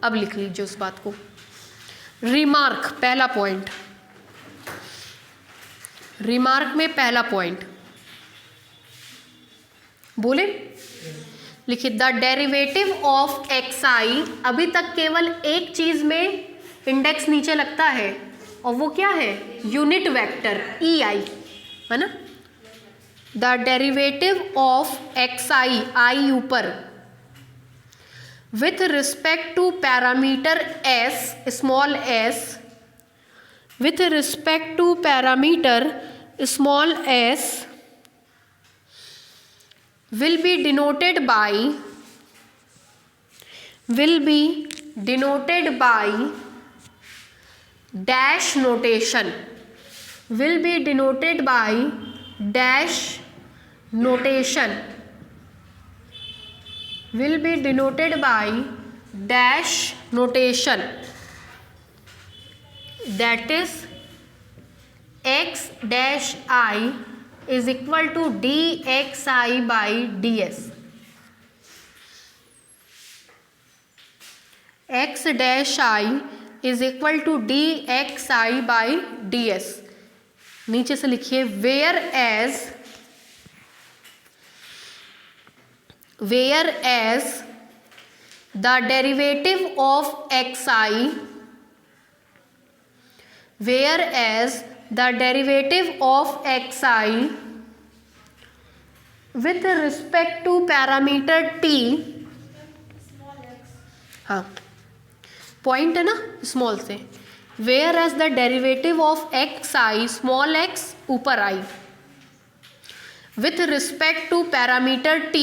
अब लिख लीजिए उस बात को। रिमार्क पहला पॉइंट, रिमार्क में पहला पॉइंट बोले, लिखिए द डेरिवेटिव ऑफ एक्स आई। अभी तक केवल एक चीज में इंडेक्स नीचे लगता है और वो क्या है, यूनिट वेक्टर ई आई, है ना। द डेरिवेटिव ऑफ एक्स आई, आई ऊपर, with respect to parameter s, small s, with respect to parameter small s will be denoted by dash notation, will be denoted by dash notation, will be denoted by dash notation, that is x dash I is equal to dxi by ds, x dash I is equal to dxi by ds। नीचे से लिखिए whereas the derivative of xi, whereas the derivative of xi with respect to parameter t, हाँ point है ना small से, whereas the derivative of xi small x ऊपर i with respect to parameter t,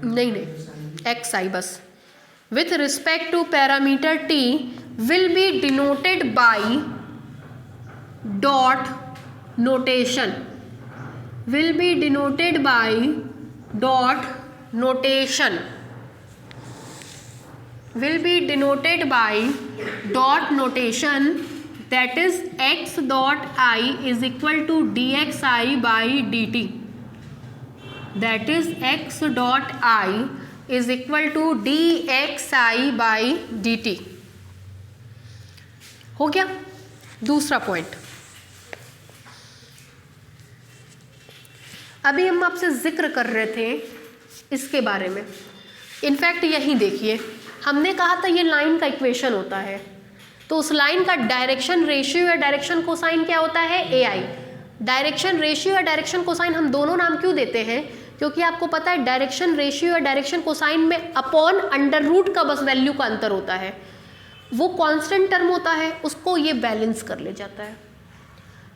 नहीं x i बस, with respect to parameter t will be denoted by dot notation, will be denoted by dot notation, will be denoted by dot notation, that is x dot i is equal to d x i by d t, that is x dot I is equal to dxi by dt। हो गया। दूसरा point, अभी हम आपसे जिक्र कर रहे थे इसके बारे में, इनफैक्ट यही देखिए हमने कहा था ये लाइन का इक्वेशन होता है, तो उस लाइन का डायरेक्शन रेशियो या डायरेक्शन कोसाइन क्या होता है, ए आई। डायरेक्शन रेशियो या डायरेक्शन कोसाइन हम दोनों नाम क्यों देते हैं, क्योंकि आपको पता है डायरेक्शन रेशियो या डायरेक्शन कोसाइन में अपॉन अंडर रूट का बस वैल्यू का अंतर होता है, वो कांस्टेंट टर्म होता है, उसको ये बैलेंस कर ले जाता है।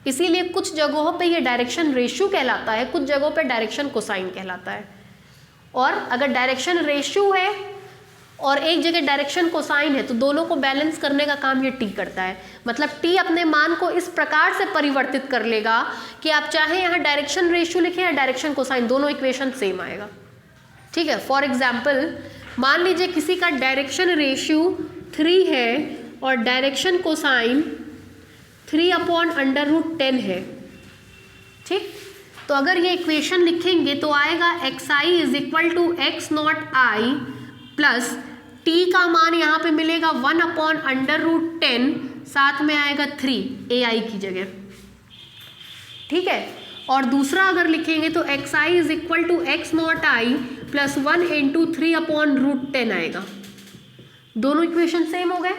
इसीलिए कुछ जगहों पे ये डायरेक्शन रेशियो कहलाता है, कुछ जगहों पे डायरेक्शन कोसाइन कहलाता है। और अगर डायरेक्शन रेशियो है और एक जगह डायरेक्शन कोसाइन है तो दोनों को बैलेंस करने का काम ये टी करता है। मतलब टी अपने मान को इस प्रकार से परिवर्तित कर लेगा कि आप चाहे यहाँ डायरेक्शन रेशियो लिखें या डायरेक्शन कोसाइन, दोनों इक्वेशन सेम आएगा। ठीक है, फॉर एग्जाम्पल मान लीजिए किसी का डायरेक्शन रेशियो 3 है और डायरेक्शन कोसाइन 3/√10 है। ठीक, तो अगर ये इक्वेशन लिखेंगे तो आएगा xi is equal to x naught i plus t का मान यहाँ पे मिलेगा 1/√10, साथ में आएगा 3 ai की जगह। ठीक है, और दूसरा अगर लिखेंगे तो x i is equal to x not i plus 1 into 3/√10 आएगा। दोनों इक्वेशन सेम हो गए।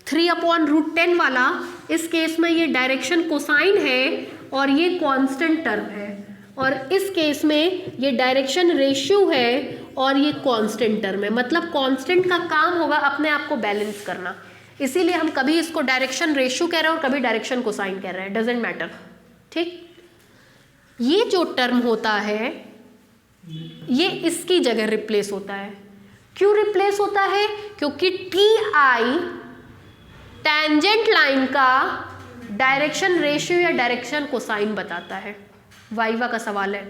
3/√10 वाला इस केस में ये डायरेक्शन कोसाइन है और ये कांस्टेंट टर्म है, और इस केस में ये डायरेक्शन रेशियो है और ये कांस्टेंट टर्म है। मतलब कांस्टेंट का काम होगा अपने आप को बैलेंस करना, इसीलिए हम कभी इसको डायरेक्शन रेशियो कह रहे हैं और कभी डायरेक्शन कोसाइन कह रहे हैं, डजेंट मैटर। ठीक, ये जो टर्म होता है ये इसकी जगह रिप्लेस होता है। क्यों रिप्लेस होता है? क्योंकि टी आई टेंजेंट लाइन का डायरेक्शन रेशियो या डायरेक्शन कोसाइन बताता है। वाइवा का सवाल है,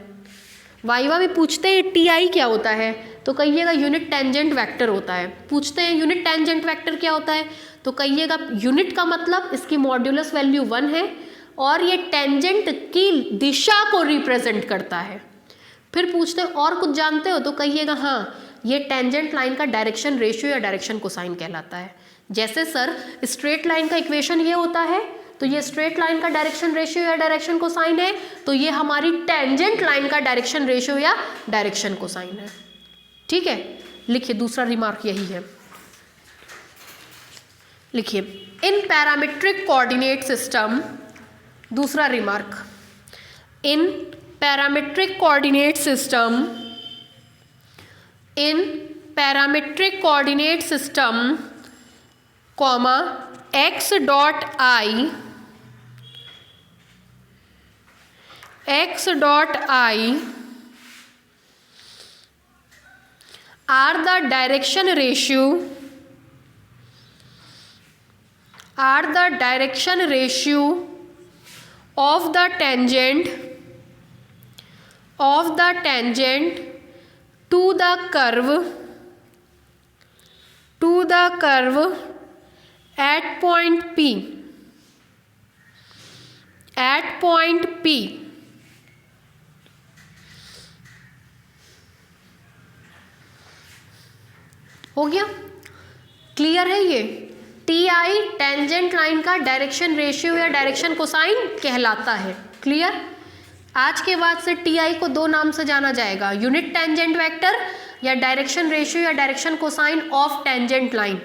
वाइवा में पूछते हैं टी आई क्या होता है, तो कहिएगा यूनिट टेंजेंट वेक्टर होता है। पूछते हैं यूनिट टेंजेंट वेक्टर क्या होता है, तो कहिएगा यूनिट का मतलब इसकी मॉड्यूलस वैल्यू 1 है और ये टेंजेंट की दिशा को रिप्रेजेंट करता है। फिर पूछते हैं और कुछ जानते हो, तो कहिएगा हाँ ये टेंजेंट लाइन का डायरेक्शन रेशियो या डायरेक्शन कोसाइन कहलाता है। जैसे सर स्ट्रेट लाइन का इक्वेशन ये होता है, तो ये स्ट्रेट लाइन का डायरेक्शन रेशियो या डायरेक्शन कोसाइन है, तो ये हमारी टेंजेंट लाइन का डायरेक्शन रेशियो या डायरेक्शन कोसाइन है। ठीक है, लिखिए दूसरा रिमार्क यही है, लिखिए इन पैरामीट्रिक कोऑर्डिनेट सिस्टम। दूसरा remark, in parametric coordinate system, in parametric coordinate system comma x dot I, x dot I are the direction ratio of the tangent to the curve at point P हो गया, clear है। ये T I tangent line का direction ratio या direction cosine कहलाता है। Clear. आज के बाद से टी आई को 2 नाम से जाना जाएगा, यूनिट टेंजेंट वेक्टर या डायरेक्शन रेशियो या direction cosine of tangent line.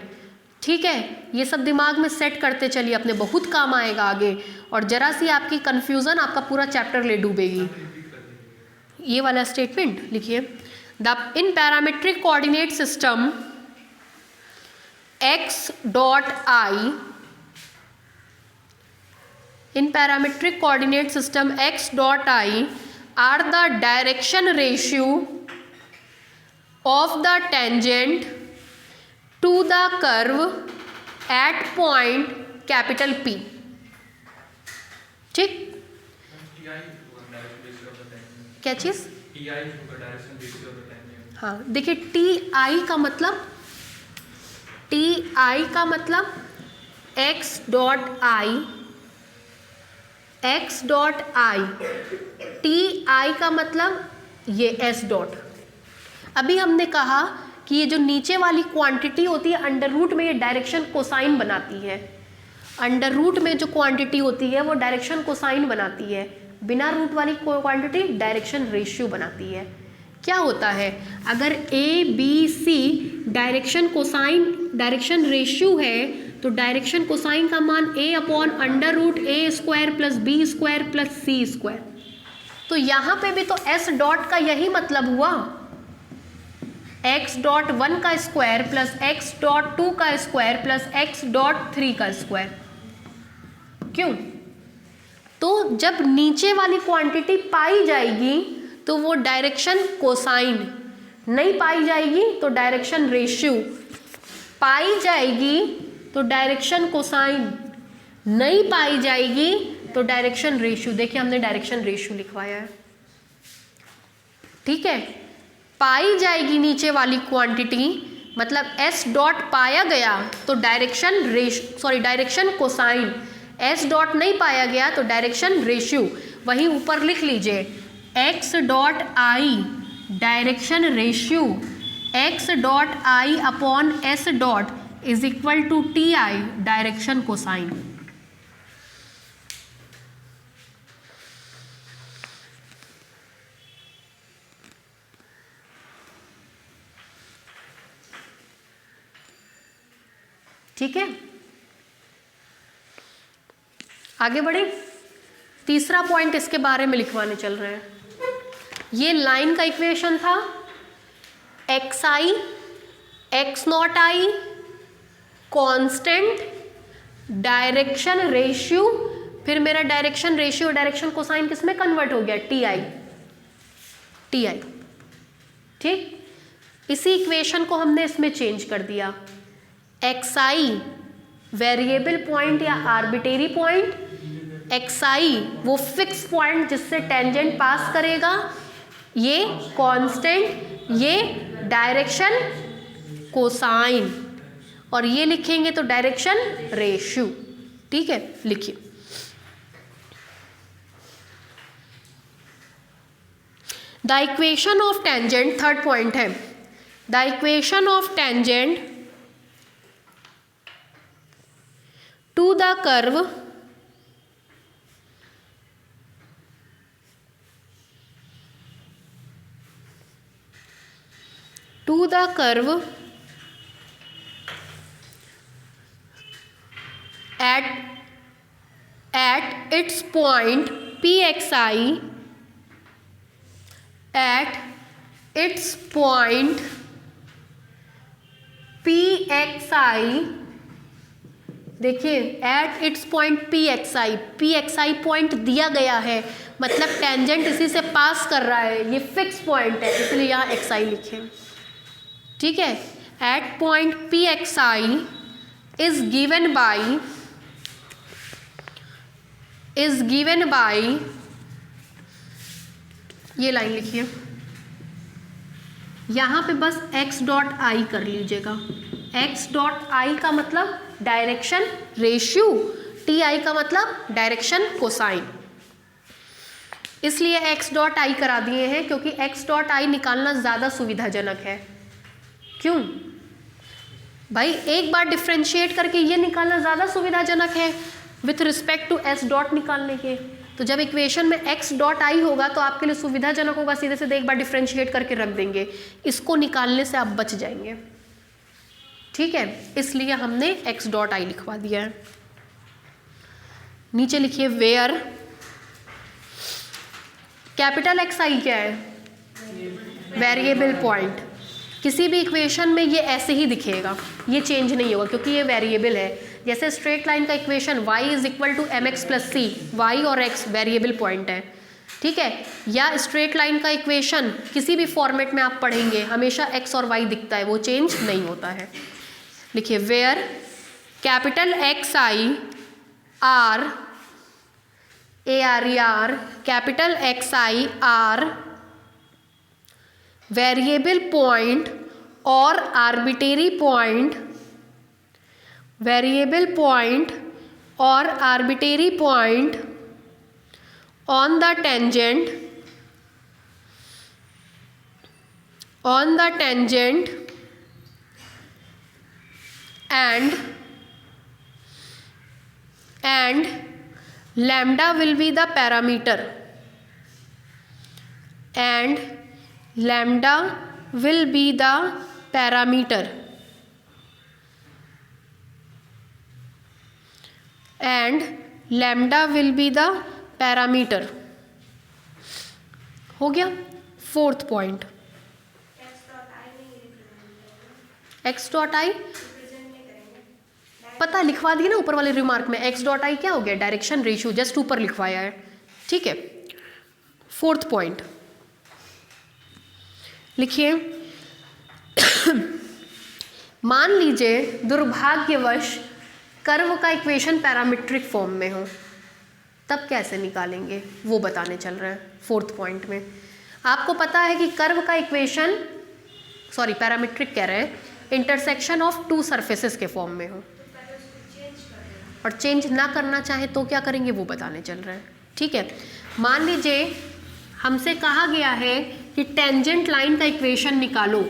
ठीक है, ये सब दिमाग में सेट करते चलिए, अपने बहुत काम आएगा आगे, और जरा सी आपकी कंफ्यूजन आपका पूरा चैप्टर ले डूबेगी। ये वाला स्टेटमेंट लिखिए, the in parametric coordinate system x dot I, in parametric coordinate system x dot I are the direction ratio of the tangent to the curve at point capital P। ठीक, क्या चीज? हाँ देखिए, T I का मतलब x dot I, T I का मतलब ये s डॉट। अभी हमने कहा कि ये जो नीचे वाली क्वांटिटी होती है अंडर रूट में, ये डायरेक्शन कोसाइन बनाती है। अंडर रूट में जो क्वांटिटी होती है वो डायरेक्शन कोसाइन बनाती है, बिना रूट वाली क्वांटिटी डायरेक्शन रेशियो बनाती है। क्या होता है, अगर a b c direction cosine direction ratio है, तो डायरेक्शन कोसाइन का मान a upon under root a square plus b square plus c square. तो यहाँ पे भी तो s डॉट का यही मतलब हुआ, x डॉट 1 का स्क्वायर प्लस x डॉट 2 का स्क्वायर प्लस x डॉट 3 का स्क्वायर। क्यों? तो जब नीचे वाली क्वांटिटी पाई जाएगी तो वो डायरेक्शन कोसाइन, नहीं पाई जाएगी तो डायरेक्शन रेशियो, पाई जाएगी तो डायरेक्शन कोसाइन, नहीं पाई जाएगी तो डायरेक्शन रेशियो। देखिए हमने डायरेक्शन रेशियो लिखवाया है। ठीक है, पाई जाएगी नीचे वाली क्वांटिटी मतलब s डॉट पाया गया तो डायरेक्शन कोसाइन, s डॉट नहीं पाया गया तो डायरेक्शन रेशियो। वहीं ऊपर लिख लीजिए x dot i direction ratio, x dot i upon s dot is equal to t i direction cosine. ठीक है, आगे बढ़े। तीसरा पॉइंट इसके बारे में लिखवाने चल रहे हैं। ये लाइन का इक्वेशन था, x I x not I constant, direction ratio, फिर मेरा डायरेक्शन रेशियो डायरेक्शन कोसाइन किस में कन्वर्ट हो गया, टी आई, टी आई। ठीक, इसी इक्वेशन को हमने इसमें चेंज कर दिया। एक्स आई वेरिएबल पॉइंट या आर्बिटेरी पॉइंट, एक्स आई वो फिक्स पॉइंट जिससे टेंजेंट पास करेगा, ये कांस्टेंट, ये डायरेक्शन कोसाइन, और ये लिखेंगे तो डायरेक्शन रेशियो। ठीक है, लिखिए। The equation of tangent, third point है, the equation of tangent to the curve at its point pxi, at its point pxi, देखिए at its point pxi point दिया गया है, मतलब टेंजेंट इसी से पास कर रहा है, ये फिक्स पॉइंट है इसलिए यहाँ xi लिखें। ठीक है, at point pxi is given by, ये लाइन लिखिए, यहाँ पे बस x डॉट आई कर लीजिएगा। x डॉट आई का मतलब डायरेक्शन रेशियो, टी आई का मतलब डायरेक्शन कोसाइन, इसलिए x डॉट आई करा दिए हैं क्योंकि x डॉट आई निकालना ज़्यादा सुविधाजनक है। क्यों भाई, एक बार डिफ्रेंशिएट करके ये निकालना ज़्यादा सुविधाजनक है with respect to s dot निकालने के। तो जब इक्वेशन में x डॉट आई होगा तो आपके लिए सुविधाजनक होगा, सीधे सीधे एक बार डिफ्रेंशिएट करके रख देंगे, इसको निकालने से आप बच जाएंगे। ठीक है, इसलिए हमने x डॉट आई लिखवा दिया है। नीचे लिखिए वेयर कैपिटल एक्स आई क्या है, वेरिएबल पॉइंट। किसी भी इक्वेशन में ये ऐसे ही दिखेगा, ये चेंज नहीं होगा क्योंकि ये वेरिएबल है। जैसे स्ट्रेट लाइन का equation y is equal to m x plus c, y और x वेरिएबल पॉइंट है। ठीक है, या स्ट्रेट लाइन का इक्वेशन किसी भी फॉर्मेट में आप पढ़ेंगे हमेशा x और y दिखता है, वो चेंज नहीं होता है। लिखिए where capital x i r, ARER, capital x i r variable point और आर्बिटेरी पॉइंट, वेरिएबल पॉइंट और arbitrary point on the tangent, on the tangent and lambda will be the parameter, and lambda will be the parameter, and lambda will be the parameter। हो गया fourth point. x dot आई पता लिखवा दिए ना ऊपर वाले remark में, x dot आई क्या हो गया, डायरेक्शन रेशियो, जस्ट ऊपर लिखवाया है। ठीक है, फोर्थ पॉइंट लिखिए मान लीजिए दुर्भाग्यवश कर्व का इक्वेशन पैरामीट्रिक फॉर्म में हो, तब कैसे निकालेंगे वो बताने चल रहे हैं। फोर्थ पॉइंट में आपको पता है कि कर्व का इक्वेशन, सॉरी पैरामीट्रिक कह रहे हैं, इंटरसेक्शन ऑफ टू सरफेसेस के फॉर्म में हो, और चेंज ना करना चाहे तो क्या करेंगे वो बताने चल रहे हैं। ठीक है, मान लीजिए हमसे कहा गया है कि टेंजेंट लाइन का इक्वेशन निकालो,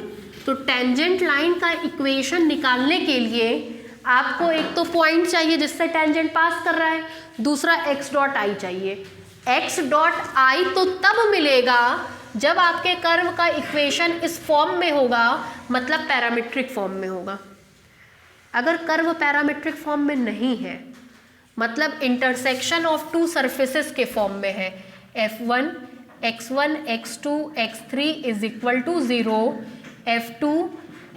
तो टेंजेंट लाइन का इक्वेशन निकालने के लिए आपको एक तो पॉइंट चाहिए जिससे टेंजेंट पास कर रहा है, दूसरा एक्स डॉट आई चाहिए। एक्स डॉट आई तो तब मिलेगा जब आपके कर्व का इक्वेशन इस फॉर्म में होगा, मतलब पैरामीट्रिक फॉर्म में होगा। अगर कर्व पैरामीट्रिक फॉर्म में नहीं है, मतलब इंटरसेक्शन ऑफ टू सरफेसेस के फॉर्म में है, f1 x1 x2 x3 is equal to 0, f2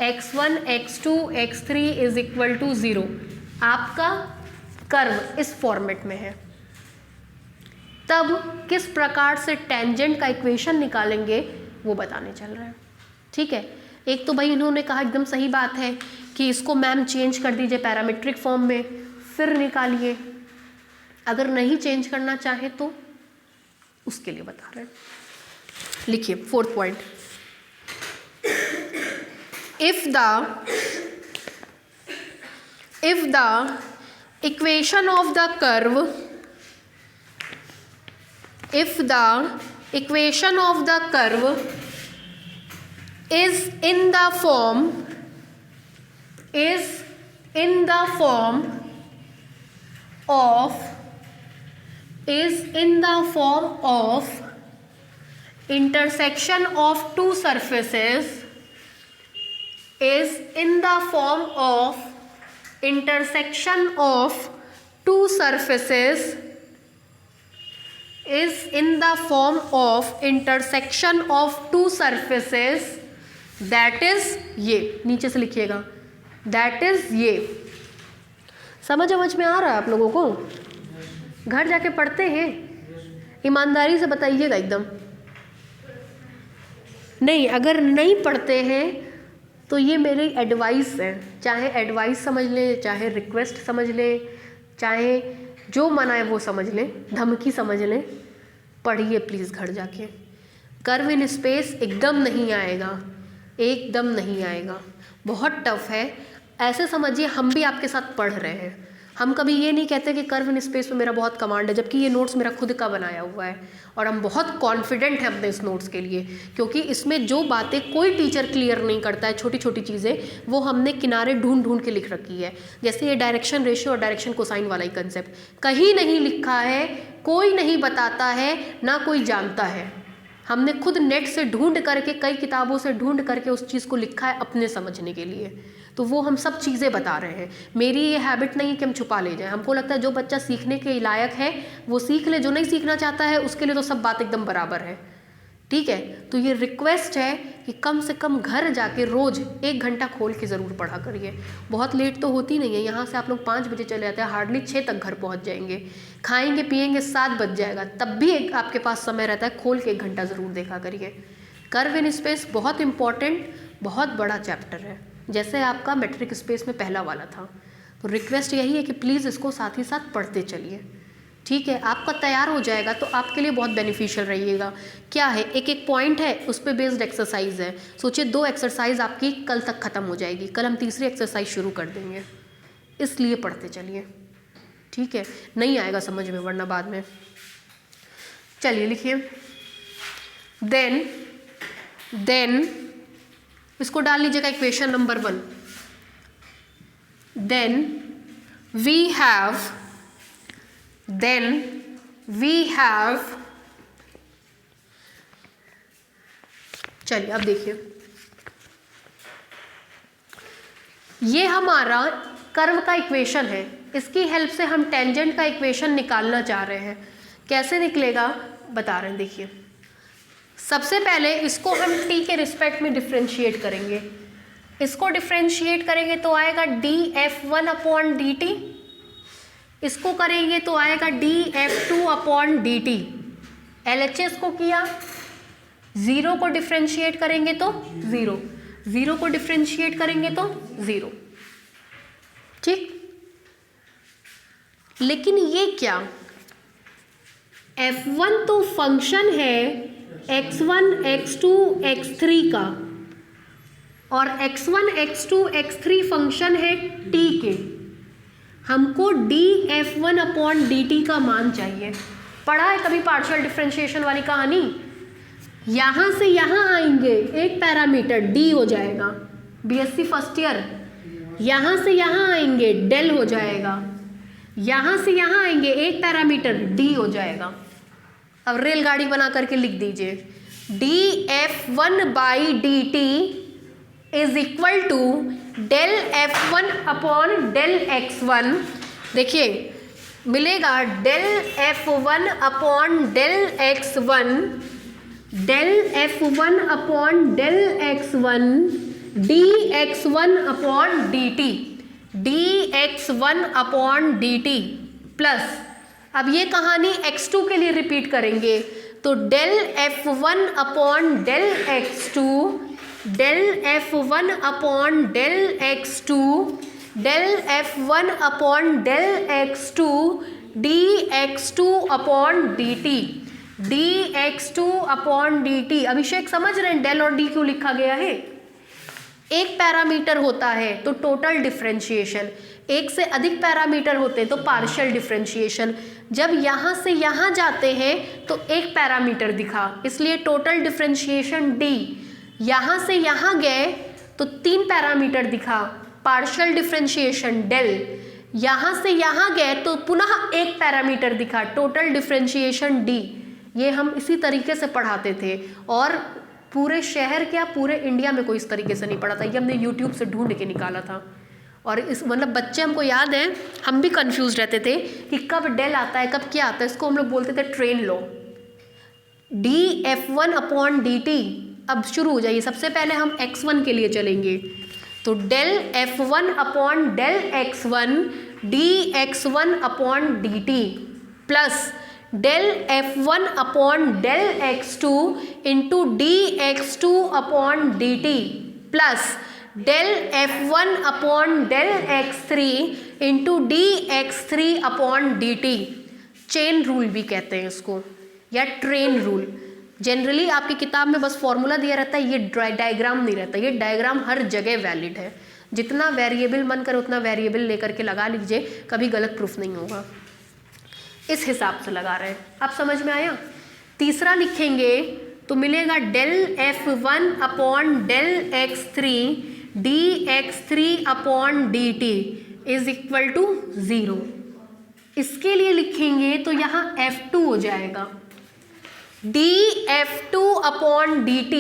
x1 x2 x3 is equal to 0, आपका कर्व इस फॉर्मेट में है, तब किस प्रकार से टेंजेंट का इक्वेशन निकालेंगे वो बताने चल रहा है। ठीक है, एक तो भाई इन्होंने कहा एकदम सही बात है कि इसको मैम चेंज कर दीजिए पैरामीट्रिक फॉर्म में, फिर निकालिए। अगर नहीं चेंज करना चाहे तो उसके लिए बता रहे हैं। लिखिए 4th point, if the equation of the curve, if the equation of the curve is in the form of intersection of two surfaces, is in the form of intersection of two surfaces, is in the form of intersection of two surfaces, that is ये, नीचे से लिखिएगा, that is ये। समझ में आ रहा है आप लोगों को? घर जाके पढ़ते हैं, ईमानदारी से बताइएगा एकदम। नहीं, अगर नहीं पढ़ते हैं तो ये मेरी एडवाइस है, चाहे एडवाइस समझ लें, चाहे रिक्वेस्ट समझ लें, चाहे जो मना है वो समझ लें, धमकी समझ लें, पढ़िए प्लीज़ घर जाके। कर्व इन स्पेस एकदम नहीं आएगा, एकदम नहीं आएगा, बहुत टफ है। ऐसे समझिए हम भी आपके साथ पढ़ रहे हैं, हम कभी ये नहीं कहते कि कर्व इन स्पेस में मेरा बहुत कमांड है, जबकि ये नोट्स मेरा खुद का बनाया हुआ है और हम बहुत कॉन्फिडेंट हैं अपने इस नोट्स के लिए, क्योंकि इसमें जो बातें कोई टीचर क्लियर नहीं करता है, छोटी छोटी चीज़ें, वो हमने किनारे ढूंढ के लिख रखी है। जैसे ये डायरेक्शन रेशियो और डायरेक्शन कोसाइन वाला ही कंसेप्ट कहीं नहीं लिखा है, कोई नहीं बताता है, ना कोई जानता है। हमने खुद नेट से ढूंढ करके, कई किताबों से ढूंढ करके उस चीज़ को लिखा है अपने समझने के लिए, तो वो हम सब चीज़ें बता रहे हैं। मेरी ये हैबिट नहीं कि हम छुपा ले जाएं। हमको लगता है जो बच्चा सीखने के लायक है वो सीख ले, जो नहीं सीखना चाहता है उसके लिए तो सब बात एकदम बराबर है। ठीक है, तो ये रिक्वेस्ट है कि कम से कम घर जाके रोज़ 1 घंटा खोल के ज़रूर पढ़ा करिए। बहुत लेट तो होती नहीं है, यहाँ से आप लोग 5 बजे चले जाते हैं, हार्डली 6 तक घर पहुँच जाएंगे, खाएंगे पिएंगे 7 बज जाएगा, तब भी आपके पास समय रहता है, खोल के 1 घंटा ज़रूर देखा करिए। कर्व इन स्पेस बहुत इंपॉर्टेंट, बहुत बड़ा चैप्टर है, जैसे आपका मेट्रिक स्पेस में पहला वाला था। तो रिक्वेस्ट यही है कि प्लीज़ इसको साथ ही साथ पढ़ते चलिए। ठीक है, आपका तैयार हो जाएगा तो आपके लिए बहुत बेनिफिशियल रहिएगा। क्या है, एक पॉइंट है, उस पर बेस्ड एक्सरसाइज है। सोचिए 2 एक्सरसाइज आपकी कल तक ख़त्म हो जाएगी, कल हम तीसरी एक्सरसाइज शुरू कर देंगे, इसलिए पढ़ते चलिए। ठीक है, नहीं आएगा समझ में वरना बाद में। चलिए लिखिए, देन इसको डाल लीजिएगा equation number 1। Then we have चलिए अब देखिए, ये हमारा कर्व का इक्वेशन है, इसकी हेल्प से हम टेंजेंट का इक्वेशन निकालना चाह रहे हैं। कैसे निकलेगा बता रहे हैं, देखिए। सबसे पहले इसको हम t के रिस्पेक्ट में डिफ्रेंशिएट करेंगे। इसको डिफ्रेंशिएट करेंगे तो आएगा df1/dt, इसको करेंगे तो आएगा df2/dt। LHS को किया, 0 को डिफ्रेंशिएट करेंगे तो 0 को डिफ्रेंशिएट करेंगे तो 0। ठीक, लेकिन ये क्या, f1 तो फंक्शन है x1 x2 x3 का, और x1 x2 x3 फंक्शन है t के। हमको df1/dt का मान चाहिए। पढ़ा है कभी पार्शियल डिफरेंशिएशन वाली कहानी? यहाँ से यहाँ आएंगे 1 पैरामीटर d हो जाएगा, BSc फर्स्ट ईयर। यहाँ से यहाँ आएंगे डेल हो जाएगा, यहाँ से यहाँ आएंगे 1 पैरामीटर d हो जाएगा। अब रेलगाड़ी बना करके लिख दीजिए, df1/dt is equal to del F1 upon del X1, देखिए मिलेगा del F1 upon del X1, del F1 upon del X1 dx1 upon dt, dx1 upon dt plus, अब ये कहानी x2 के लिए रिपीट करेंगे तो del F1 upon del X2, del F1 upon del X2, del F1 upon del X2 dx2 upon dt, dx2 upon dt। Abhishek समझ रहे हैं डेल और डी क्यों लिखा गया है? एक पैरामीटर होता है तो टोटल डिफरेंशिएशन, एक से अधिक पैरामीटर होते हैं तो पार्शियल डिफरेंशिएशन। जब यहाँ से यहाँ जाते हैं तो एक पैरामीटर दिखा, इसलिए टोटल डिफरेंशिएशन डी। यहाँ से यहाँ गए तो 3 पैरामीटर दिखा, पार्शियल डिफरेंशिएशन डेल। यहाँ से यहाँ गए तो पुनः एक पैरामीटर दिखा, टोटल डिफरेंशिएशन डी। ये हम इसी तरीके से पढ़ाते थे और पूरे शहर क्या पूरे इंडिया में कोई इस तरीके से नहीं पढ़ा था, ये हमने यूट्यूब से ढूंढ के निकाला था। और इस मतलब बच्चे हमको याद है, हम भी कंफ्यूज रहते थे कि कब डेल आता है कब क्या आता है, इसको हम लोग बोलते थे ट्रेन लो। dF1 अपॉन dt, अब शुरू हो जाइए। सबसे पहले हम x1 के लिए चलेंगे तो del F1 upon del x1 dx1 upon dt plus del F1 upon del x2 into dx2 upon dt plus del F1 upon del x3 into dx3 upon dt। Chain rule भी कहते हैं इसको या train rule. Generally आपकी किताब में बस formula दिया रहता है, ये डायग्राम नहीं रहता। ये डायग्राम हर जगह वैलिड है, जितना वेरिएबल मन करे उतना वेरिएबल लेकर के लगा लीजिए, कभी गलत प्रूफ नहीं होगा। इस हिसाब से लगा रहे हैं, आप समझ में आया। तीसरा लिखेंगे तो मिलेगा del F1 upon del x3 dx3 upon dt is equal to 0। इसके लिए लिखेंगे तो यहाँ F2 हो जाएगा dF2 अपॉन dt।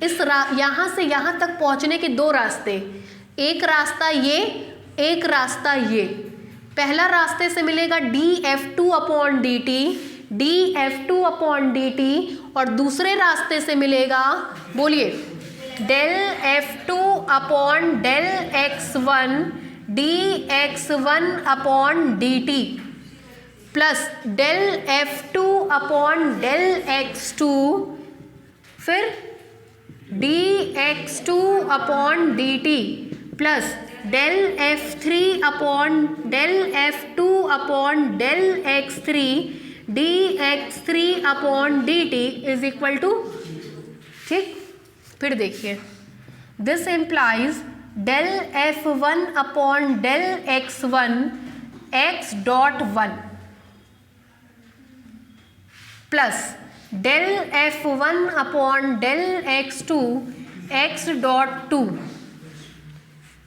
इस यहाँ से यहाँ तक पहुँचने के 2 रास्ते, एक रास्ता ये, एक रास्ता ये। पहला रास्ते से मिलेगा dF2 upon dt, dF2 upon dt, और दूसरे रास्ते से मिलेगा, बोलिए, del F2 upon del x1 dx1 upon dt plus del F2 upon del x2 फिर dx2 upon dt plus del F3 upon del F2 upon del x3 dx3 upon dt is equal to, ठीक। फिर देखिए, this implies del F1 upon del x1 x dot 1 plus del F1 upon del x2 x dot 2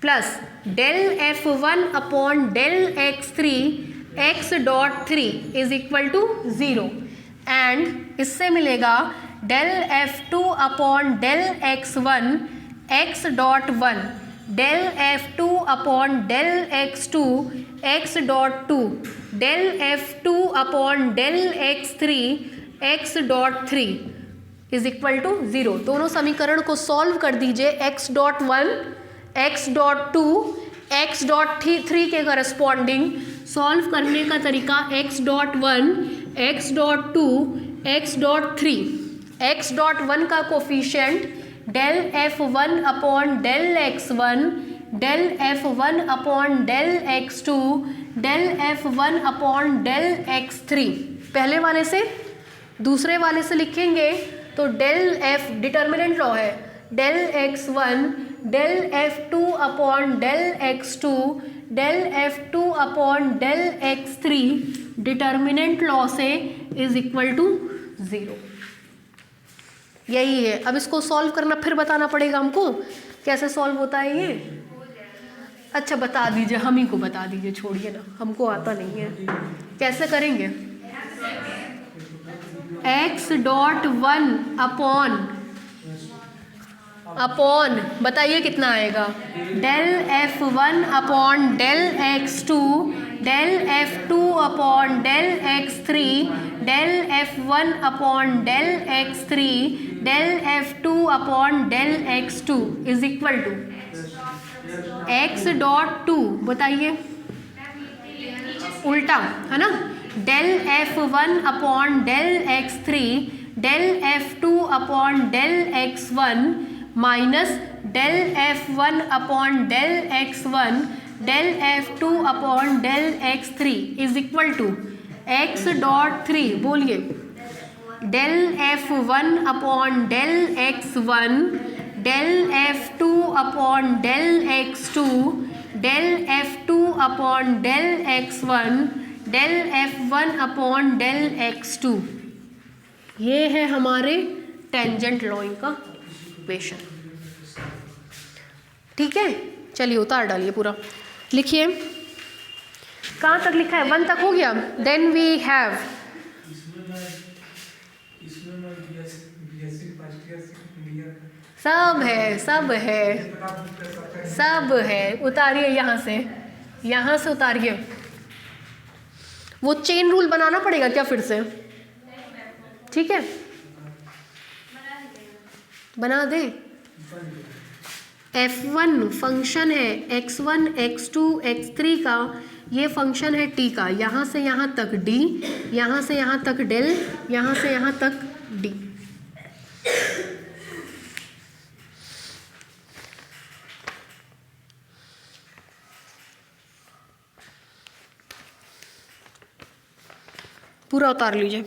plus del F1 upon del x3 x dot 3 is equal to 0। And इससे मिलेगा del F2 upon del x1 x dot 1 del F2 upon del x2 x dot 2 del F2 upon del x3 x dot 3 is equal to 0। दोनों समीकरण को solve कर दीजिए, x dot 1 x dot 2 x dot 3 के corresponding. Solve करने का तरीका x dot 1 x dot 2 x dot 3, x dot 1 का coefficient del F1 upon del x1, del F1 upon del x2, del F1 upon del x3। पहले वाले से दूसरे वाले से लिखेंगे तो डेल F डिटर्मिनेंट लॉ है, del x1 del F2 upon del x2 del F2 upon del x3 determinant law से इज इक्वल टू 0। यही है। अब इसको सॉल्व करना फिर बताना पड़ेगा हमको, कैसे सॉल्व होता है ये। अच्छा बता दीजिए, हम ही को बता दीजिए, छोड़िए ना, हमको आता नहीं है। कैसे करेंगे? x डॉट 1 अपॉन अपॉन, बताइए कितना आएगा, del F1 upon del x2, del F2 upon del x3, del F1 upon del x3, del F2 upon del x2 is equal to x dot two, बताइए उल्टा है ना, del F1 upon del x3, del F2 upon del x1 minus del F1 upon del x1, del F2 upon del x3 is equal to x dot three, बोलिए del F1 upon del x1, del F2 upon del x2, del F2 upon del x1, del F1 upon del x2। ये है हमारे tangent line का equation. ठीक है, चलिए उतार डालिए पूरा, लिखिए कहाँ तक लिखा है, 1 तक हो गया। देन वी हैव, सब है सब है सब है, उतारिए यहाँ से उतारिए। वो चेन रूल बनाना पड़ेगा क्या फिर से? ठीक है, बना दे। F1 फंक्शन है x1 x2 x3 का, ये फंक्शन है t का, यहाँ से यहाँ तक d, यहाँ से यहाँ तक डेल, यहाँ से यहाँ तक d। पूरा उतार लीजिए।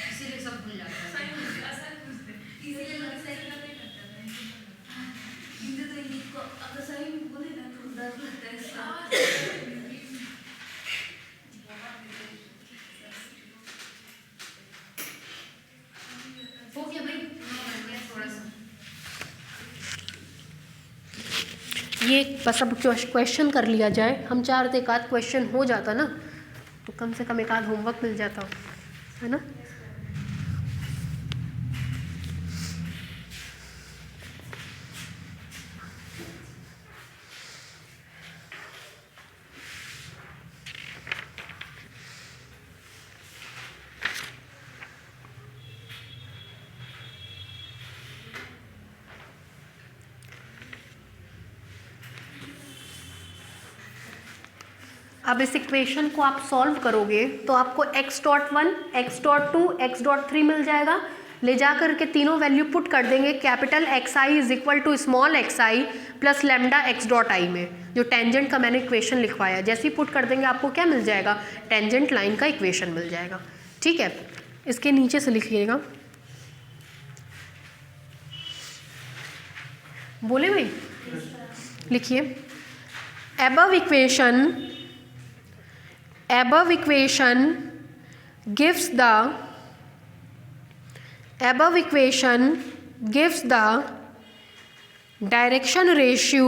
इसीलिए सब भूल जाता है। हो गया भाई, थोड़ा सा
ये बस अब क्वेश्चन कर लिया जाए, हम चाह रहे थे एक आध क्वेश्चन हो जाता ना, तो कम से कम एक आध होमवर्क मिल जाता, है ना। अब इस इक्वेशन को आप सॉल्व करोगे तो आपको x.1, x.2, x.3 मिल जाएगा। ले जा करके तीनों वैल्यू पुट कर देंगे capital xi is equal to small xi plus lambda x.i में, जो टेंजेंट का मैंने इक्वेशन लिखवाया। जैसे ही पुट कर देंगे आपको क्या मिल जाएगा, टेंजेंट लाइन का इक्वेशन मिल जाएगा। ठीक है, इसके नीचे से लिखिएगा, बोले भाई, लिखिए above equation gives the direction ratio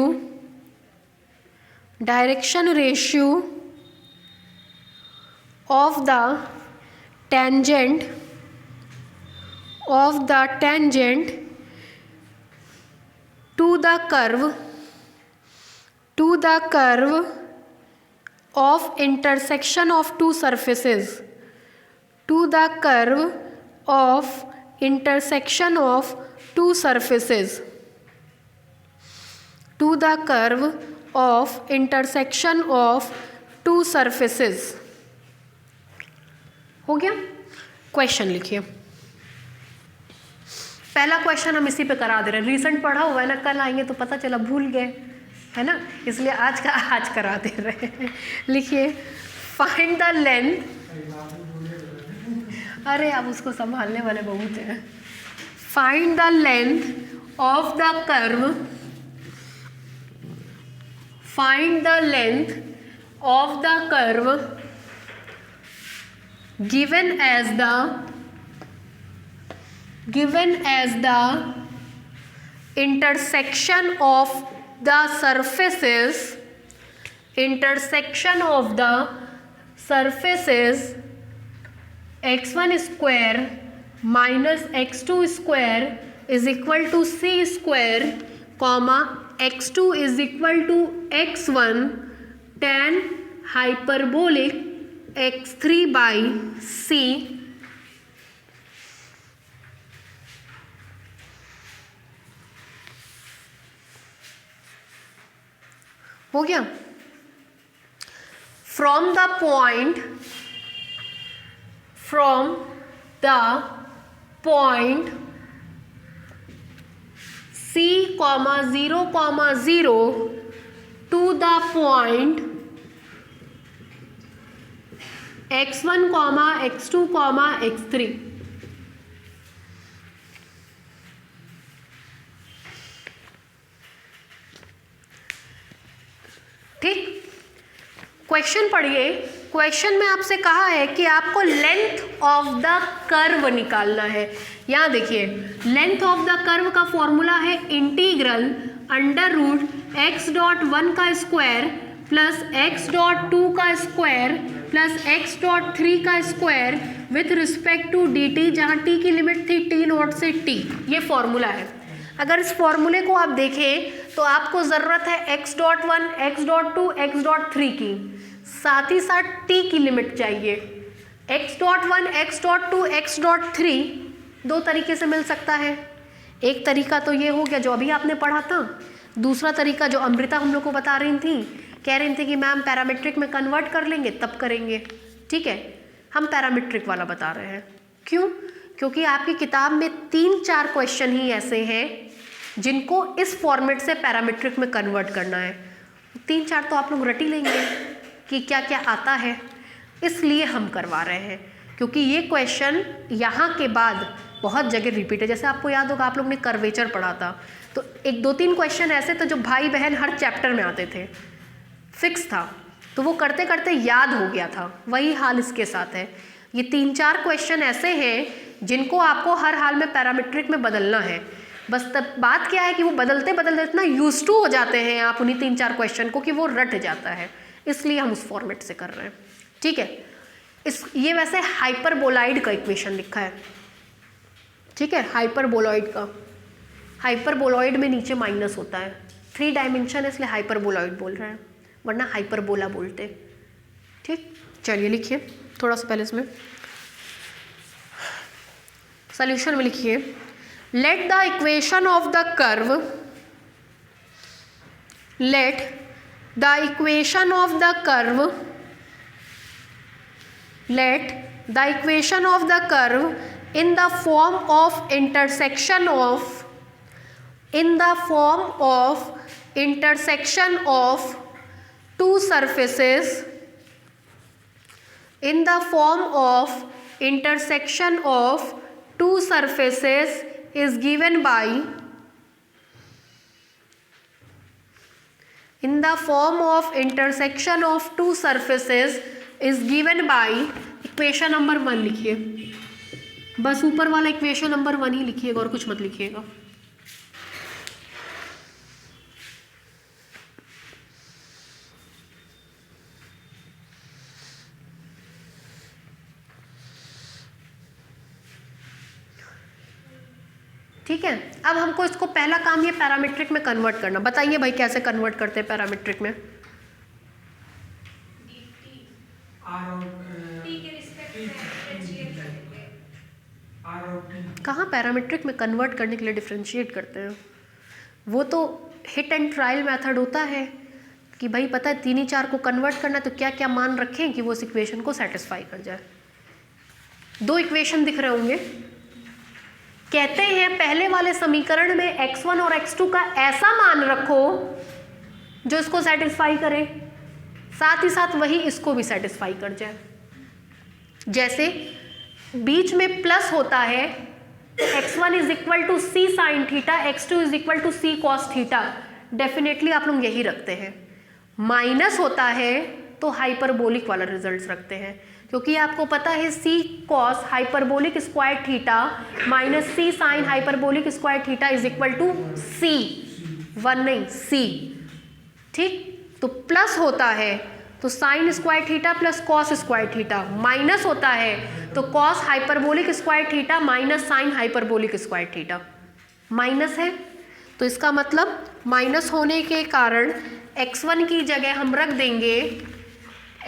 of the tangent to the curve of intersection of two surfaces, to the curve of intersection of two surfaces, to the curve of intersection of two surfaces। हो गया। Question लिखिए। पहला question हम इसी पे करा दे रहे हैं, रिसेंट पढ़ा हुआ है ना, कल आएंगे तो पता चला भूल गए, है ना, इसलिए आज का आज करा दे रहे हैं। लिखिए फाइंड द लेंथ, अरे आप उसको संभालने वाले बहुत हैं। Find the length of the curve, find the length of the curve given as the intersection of the surfaces x1 square minus x2 square is equal to c square, comma x2 is equal to x1 tan hyperbolic x3 by c हो गया। From the point C, 0, 0 to the point x1, x2, x3। ठीक, question पढ़िए। Question में आपसे कहा है कि आपको लेंथ ऑफ द कर्व निकालना है। यहाँ देखिए, लेंथ ऑफ द कर्व का फॉर्मूला है इंटीग्रल अंडर रूट x.1 का स्क्वायर प्लस एक्स डॉट 2 का स्क्वायर प्लस एक्स डॉट 3 का square with respect to d t, जहाँ टी की लिमिट थी टी नॉट से टी। ये फॉर्मूला है। अगर इस फॉर्मूले को आप देखें तो आपको ज़रूरत है x dot 1, x dot 2, x dot 3 की, साथ ही साथ टी की लिमिट चाहिए। X dot 1, x dot 2, x dot 3 दो तरीके से मिल सकता है। एक तरीका तो ये हो गया जो अभी आपने पढ़ा था, दूसरा तरीका जो अमृता हम लोग को बता रही थी, कह रही थी कि मैम पैरामीट्रिक में कन्वर्ट कर लेंगे तब करेंगे। ठीक है, हम पैरामीट्रिक वाला बता रहे हैं। क्यों? क्योंकि आपकी किताब में 3-4 क्वेश्चन ही ऐसे हैं जिनको इस फॉर्मेट से पैरामीट्रिक में कन्वर्ट करना है। 3-4 तो आप लोग रट ही लेंगे कि क्या क्या आता है, इसलिए हम करवा रहे हैं क्योंकि ये क्वेश्चन यहाँ के बाद बहुत जगह रिपीट है। जैसे आपको याद होगा आप लोग ने कर्वेचर पढ़ा था, तो 1-2-3 क्वेश्चन ऐसे थे जो भाई बहन हर चैप्टर में आते थे, फिक्स था, तो वो करते करते याद हो गया था। वही हाल इसके साथ है। ये 3-4 क्वेश्चन ऐसे हैं जिनको आपको हर हाल में पैरामीट्रिक में बदलना है। बस तब बात क्या है कि वो बदलते बदलते इतना यूज टू हो जाते हैं आप उन्हीं 3-4 क्वेश्चन को कि वो रट जाता है, इसलिए हम उस फॉर्मेट से कर रहे हैं। ठीक है, ये वैसे हाइपरबोलाइड का इक्वेशन लिखा है। ठीक है, हाइपरबोलॉइड का, हाइपरबोलॉइड में नीचे माइनस होता है, 3 डायमेंशन है इसलिए हाइपरबोलॉइड बोल रहे हैं, वरना हाइपरबोला बोलते। ठीक, चलिए लिखिए थोड़ा सा पहले इसमें सॉल्यूशन में लिखिए, let the equation of the curve, let the equation of the curve, let the equation of the curve in the form of intersection of, in the form of intersection of two surfaces, in the form of intersection of two surfaces is given by, in the form of intersection of two surfaces is given by, equation number 1 लिखिए, बस ऊपर वाला equation number 1 ही लिखिएगा और कुछ मत लिखिएगा। ठीक है, अब हमको इसको पहला काम ये पैरामीट्रिक में कन्वर्ट करना। बताइए भाई कैसे कन्वर्ट करते हैं पैरामीट्रिक में? कहाँ पैरामीट्रिक में कन्वर्ट करने के लिए डिफ्रेंशिएट करते हैं? वो तो हिट एंड ट्रायल मेथड होता है कि भाई पता है 3-4 को कन्वर्ट करना है तो क्या क्या मान रखें कि वो उस इक्वेशन को सेटिस्फाई कर जाए। 2 इक्वेशन दिख रहे होंगे, कहते हैं पहले वाले समीकरण में x1 और x2 का ऐसा मान रखो जो इसको सेटिस्फाई करे, साथ ही साथ वही इसको भी सेटिस्फाई कर जाए। जैसे बीच में प्लस होता है, x1 is equal to c sine theta, x2 is equal to c cos theta, definitely आप लोग यही रखते हैं। माइनस होता है तो हाइपरबोलिक वाला रिजल्ट रखते हैं, क्योंकि आपको पता है c cos hyperbolic square theta minus c sine hyperbolic square theta is equal to c, 1 नहीं सी। ठीक, तो प्लस होता है तो sine square theta plus cos square theta, minus होता है तो cos hyperbolic square theta minus sine hyperbolic square theta. Minus है तो इसका मतलब माइनस होने के कारण x1 की जगह हम रख देंगे,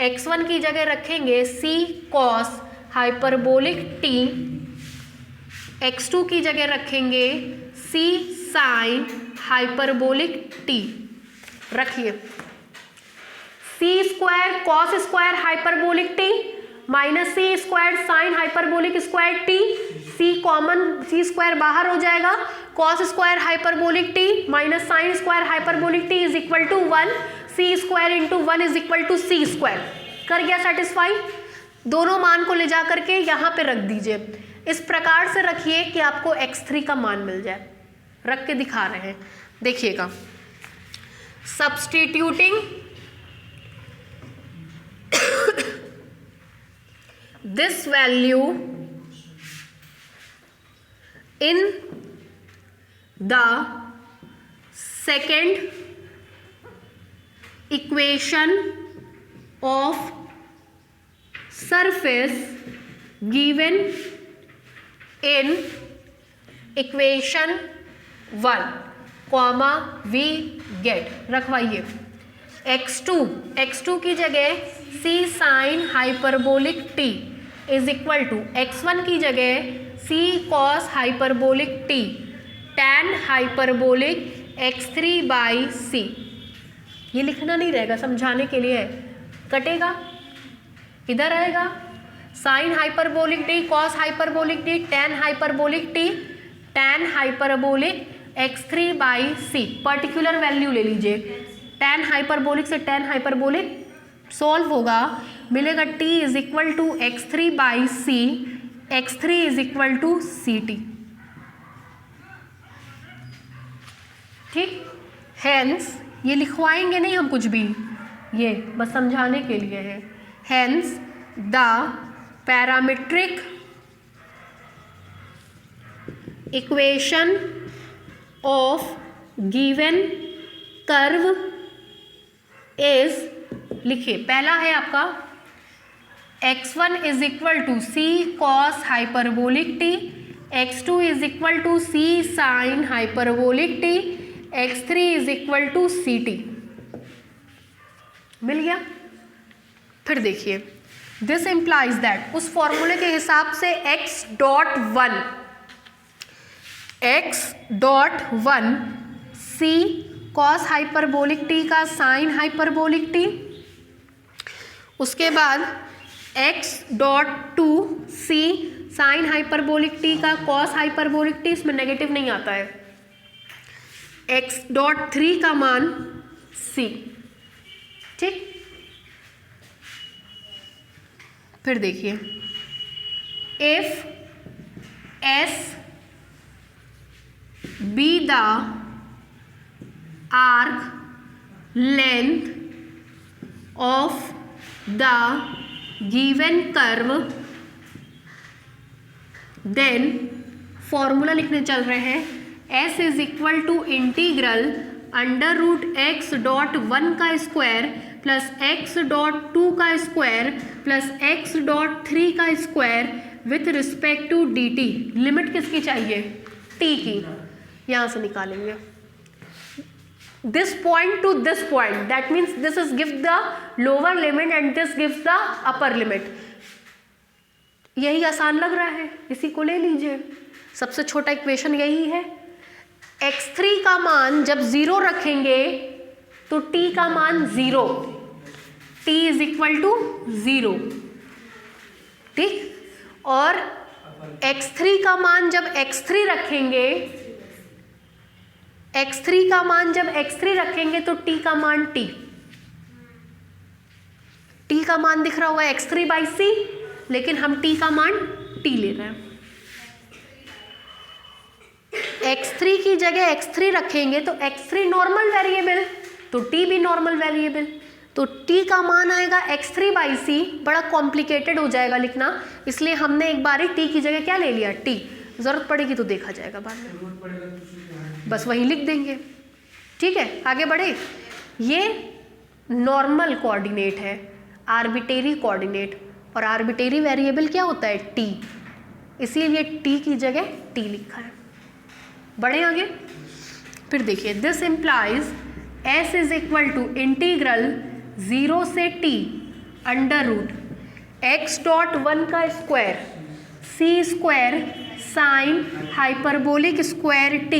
x1 की जगह रखेंगे सी कॉस हाइपरबोलिक टी, x2 की जगह रखेंगे सी साइन हाइपरबोलिक टी। रखिए c square cos square hyperbolic t minus c square sine hyperbolic square t, c common, c square बाहर हो जाएगा, cos square hyperbolic t minus sine square hyperbolic t is equal to 1, c square into 1 is equal to c square. कर गया satisfy? दोनों मान को ले जा करके यहाँ पे रख दीजिए, इस प्रकार से रखिए कि आपको x3 का मान मिल जाए। रख के दिखा रहे हैं, देखिएगा। Substituting this value in the second equation of surface given in equation 1 comma we get रखवाइए। x2 की जगह c sine hyperbolic t is equal to x1 की जगह c cos hyperbolic t tan hyperbolic x3 by c। ये लिखना नहीं रहेगा, समझाने के लिए है, कटेगा इधर आएगा sine hyperbolic t cos hyperbolic t tan hyperbolic t tan hyperbolic x3 by c। Particular value ले लीजिए, tan हाइपरबोलिक से tan हाइपरबोलिक सॉल्व होगा, मिलेगा t is equal to x3 by c, x3 is equal to ct। ठीक, hence ये लिखवाएंगे नहीं हम कुछ भी, ये बस समझाने के लिए है। Hence the parametric equation of given curve is, लिखिए पहला है आपका x1 is equal to c cos hyperbolic t, x2 is equal to c sine hyperbolic t, x3 is equal to ct। मिल गया। फिर देखिए दिस इम्प्लाइज दैट, उस फॉर्मूले के हिसाब से x.1 c cos hyperbolic t का साइन हाइपरबोलिक t, उसके बाद x.2 c sine hyperbolic t का कॉस हाइपरबोलिक t, इसमें नेगेटिव नहीं आता है, x.3 का मान c। ठीक, फिर देखिए if s be the arc length of the given curve, then formula लिखने चल रहे हैं, s is equal to integral under root x.1 का स्क्वायर प्लस x.2 का स्क्वायर प्लस x.3 का square with respect to dt। Limit किसकी चाहिए, t की, यहाँ से निकालेंगे this point to this point, that means this is give the lower limit and this gives the upper limit। यही आसान लग रहा है, इसी को ले लीजिए, सबसे छोटा इक्वेशन यही है। x3 का मान जब 0 रखेंगे तो t का मान 0, t इज इक्वल टू 0। ठीक, और x3 का मान जब x3 रखेंगे, x3 का मान जब x3 रखेंगे तो t का मान t, t का मान दिख रहा होगा x3 बाई c, लेकिन हम t का मान t ले रहे हैं। x3 की जगह x3 रखेंगे तो x3 नॉर्मल वेरिएबल, तो t भी नॉर्मल वेरिएबल, तो t का मान आएगा x3 बाई c। बड़ा कॉम्प्लिकेटेड हो जाएगा लिखना, इसलिए हमने एक बार ही t की जगह क्या ले लिया, t। जरूरत पड़ेगी तो देखा जाएगा बाद में, बस वही लिख देंगे। ठीक है, आगे बढ़े। ये नॉर्मल कोऑर्डिनेट है, आर्बिटेरी कोऑर्डिनेट, और आर्बिटेरी वेरिएबल क्या होता है, t, इसीलिए t की जगह t लिखा है। बढ़े आगे, फिर देखिए this implies s is equal to integral 0 से t अंडर रूट x.1 का square c square sine hyperbolic square t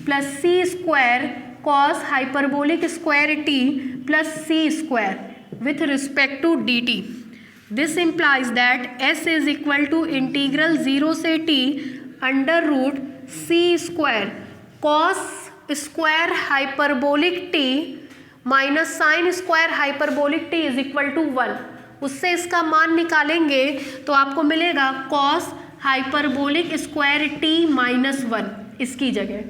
plus c square cos hyperbolic square t plus c square with respect to dt। This implies that s is equal to integral 0 से t under root c square cos square hyperbolic t minus sine square hyperbolic t is equal to 1। उससे इसका मान निकालेंगे तो आपको मिलेगा cos hyperbolic square t minus 1 इसकी जगह।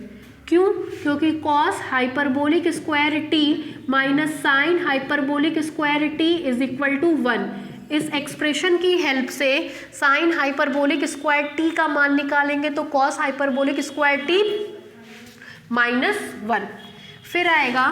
क्यों? क्योंकि cos hyperbolic square t minus sine hyperbolic square t is equal to 1। इस एक्सप्रेशन की हेल्प से साइन हाइपरबोलिक स्क्वायर t का मान निकालेंगे तो cos hyperbolic square t minus 1, फिर आएगा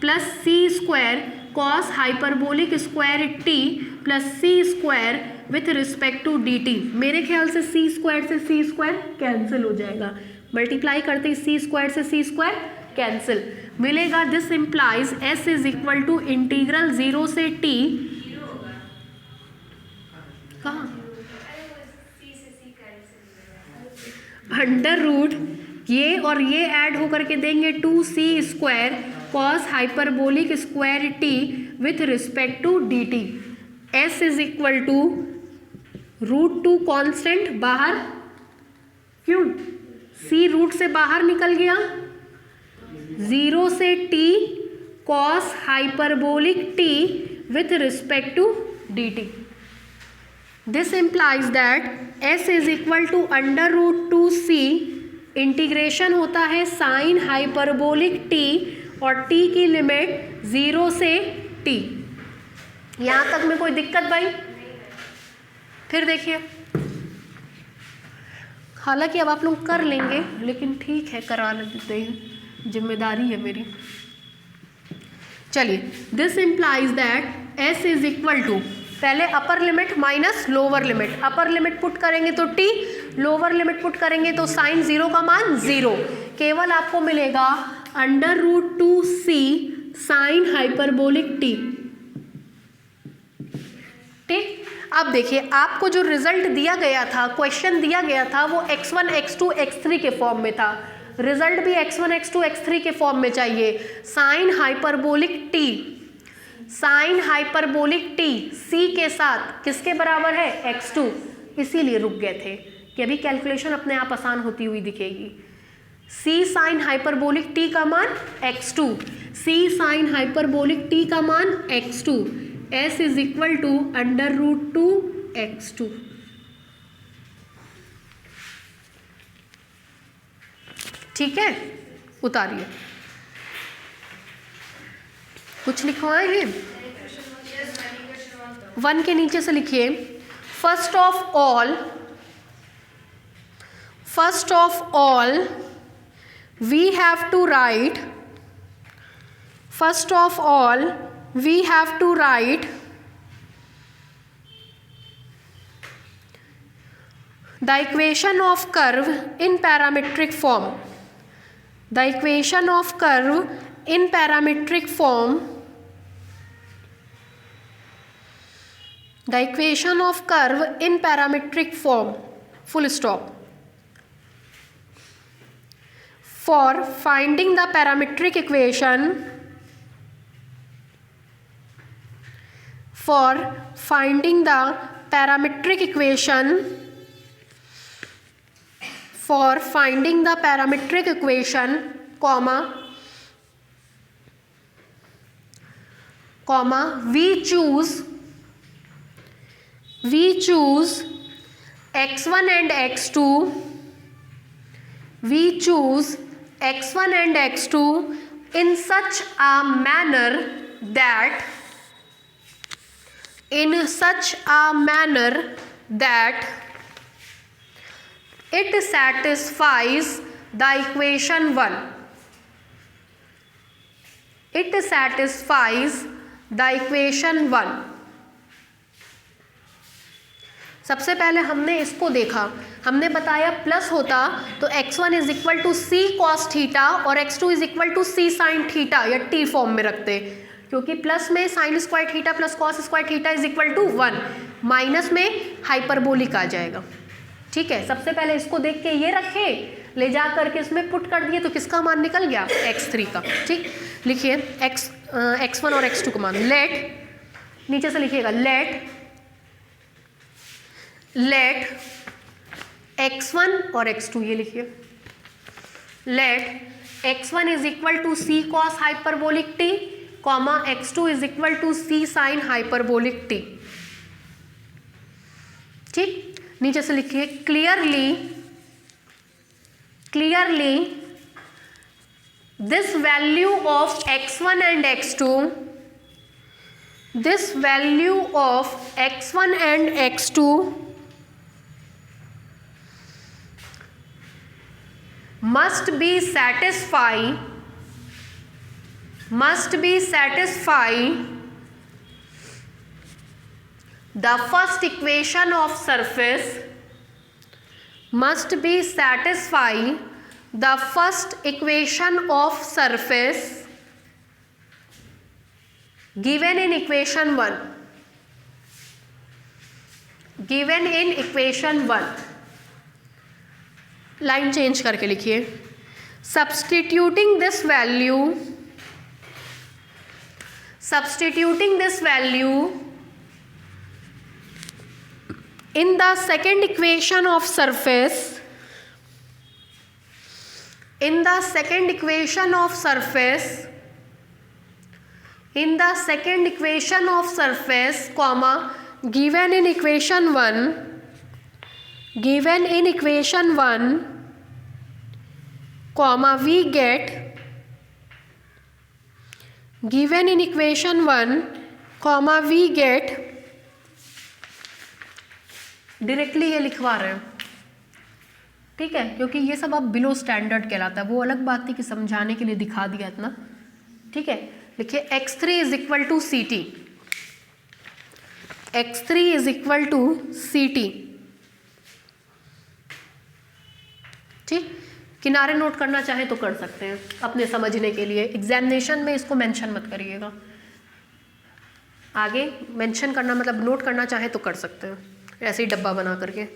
plus c square cos hyperbolic square t plus c square with respect to d t. मेरे ख्याल से सी स्क्वायर से सी स्क्वायर कैंसिल हो जाएगा, मल्टीप्लाई करते ही सी स्क्वायर से सी स्क्वायर कैंसिल मिलेगा। This implies s is equal to integral 0 से टी कहाँ अंडर रूट ये और ये ऐड होकर के देंगे 2c square cos hyperbolic square t with respect to d t. S is equal to √2 constant बाहर, क्यों c रूट से बाहर निकल गया, 0 से t cos hyperbolic t with respect to d t. This implies that s is equal to under root 2c integration होता है sine hyperbolic t और t की लिमिट 0 से t। यहाँ तक में कोई दिक्कत भाई? फिर देखिए, हालांकि अब आप लोग कर लेंगे लेकिन ठीक है करा देते हैं, जिम्मेदारी है मेरी। चलिए, this implies that s is equal to, पहले upper limit minus lower limit, upper limit put करेंगे तो t, लोअर लिमिट पुट करेंगे तो साइन 0 का मान 0, केवल आपको मिलेगा under root 2c sine hyperbolic t। ठीक, अब देखिए आपको जो रिजल्ट दिया गया था, क्वेश्चन दिया गया था, वो x1 x2 x3 के फॉर्म में था, रिजल्ट भी x1 x2 x3 के फॉर्म में चाहिए। Sine hyperbolic t, sine hyperbolic t c के साथ किसके बराबर है, x2, इसीलिए रुक गए थे कि अभी कैलकुलेशन अपने आप आसान होती हुई दिखेगी। सी साइन हाइपरबोलिक टी का मान x2, सी साइन हाइपरबोलिक टी का मान x2, s is equal to under root 2 x2। ठीक है, उतारिए, कुछ लिखवाए हैं? 1 के नीचे से लिखिए, first of all we have to write, first of all we have to write the equation of curve in parametric form, the equation of curve in parametric form, the equation of curve in parametric form, full stop. For finding the parametric equation, for finding the parametric equation, for finding the parametric equation, comma we choose x1 and x2, we choose x1 and x2 in such a manner that it satisfies the equation 1, it satisfies the equation 1। सबसे पहले हमने इसको देखा, हमने बताया plus होता तो x1 is equal to c cos theta और x2 is equal to c sine theta या t फॉर्म में रखते, क्योंकि प्लस में sine square theta plus cos square theta is equal to 1, minus में हाइपरबोलिक आ जाएगा। ठीक है, सबसे पहले इसको देख के ये रखे, ले जा करके इसमें पुट कर दिए तो किसका मान निकल गया, x3 का। ठीक, लिखिए x1 और x2 का मान, लेट, नीचे से लिखिएगा लेट x1 और x2, ये लिखिए, let x1 is equal to c cos hyperbolic t, comma x2 is equal to c sine hyperbolic t. ठीक, नीचे से लिखिए clearly this value of x1 and x2, this value of x1 and x2 must be satisfy the first equation of surface must be satisfy the first equation of surface given in equation 1, given in equation 1. Line change करके लिखिए, substituting this value in the second equation of surface, comma, given in equation 1, comma, we get, given in equation 1, comma, we get, directly ये लिखवा रहे हैं, ठीक है, क्योंकि ये सब अब बिलो स्टैंडर्ड कहलाता है, वो अलग बात थी कि समझाने के लिए दिखा दिया इतना, ठीक है। लिखिए x3 is equal to ct, x3 is equal to ct, ठीक। किनारे नोट करना चाहे तो कर सकते हैं अपने समझने के लिए, एग्जामिनेशन में इसको मेंशन मत करिएगा, आगे मेंशन करना मतलब नोट करना चाहे तो कर सकते हैं ऐसे ही डब्बा बना करके।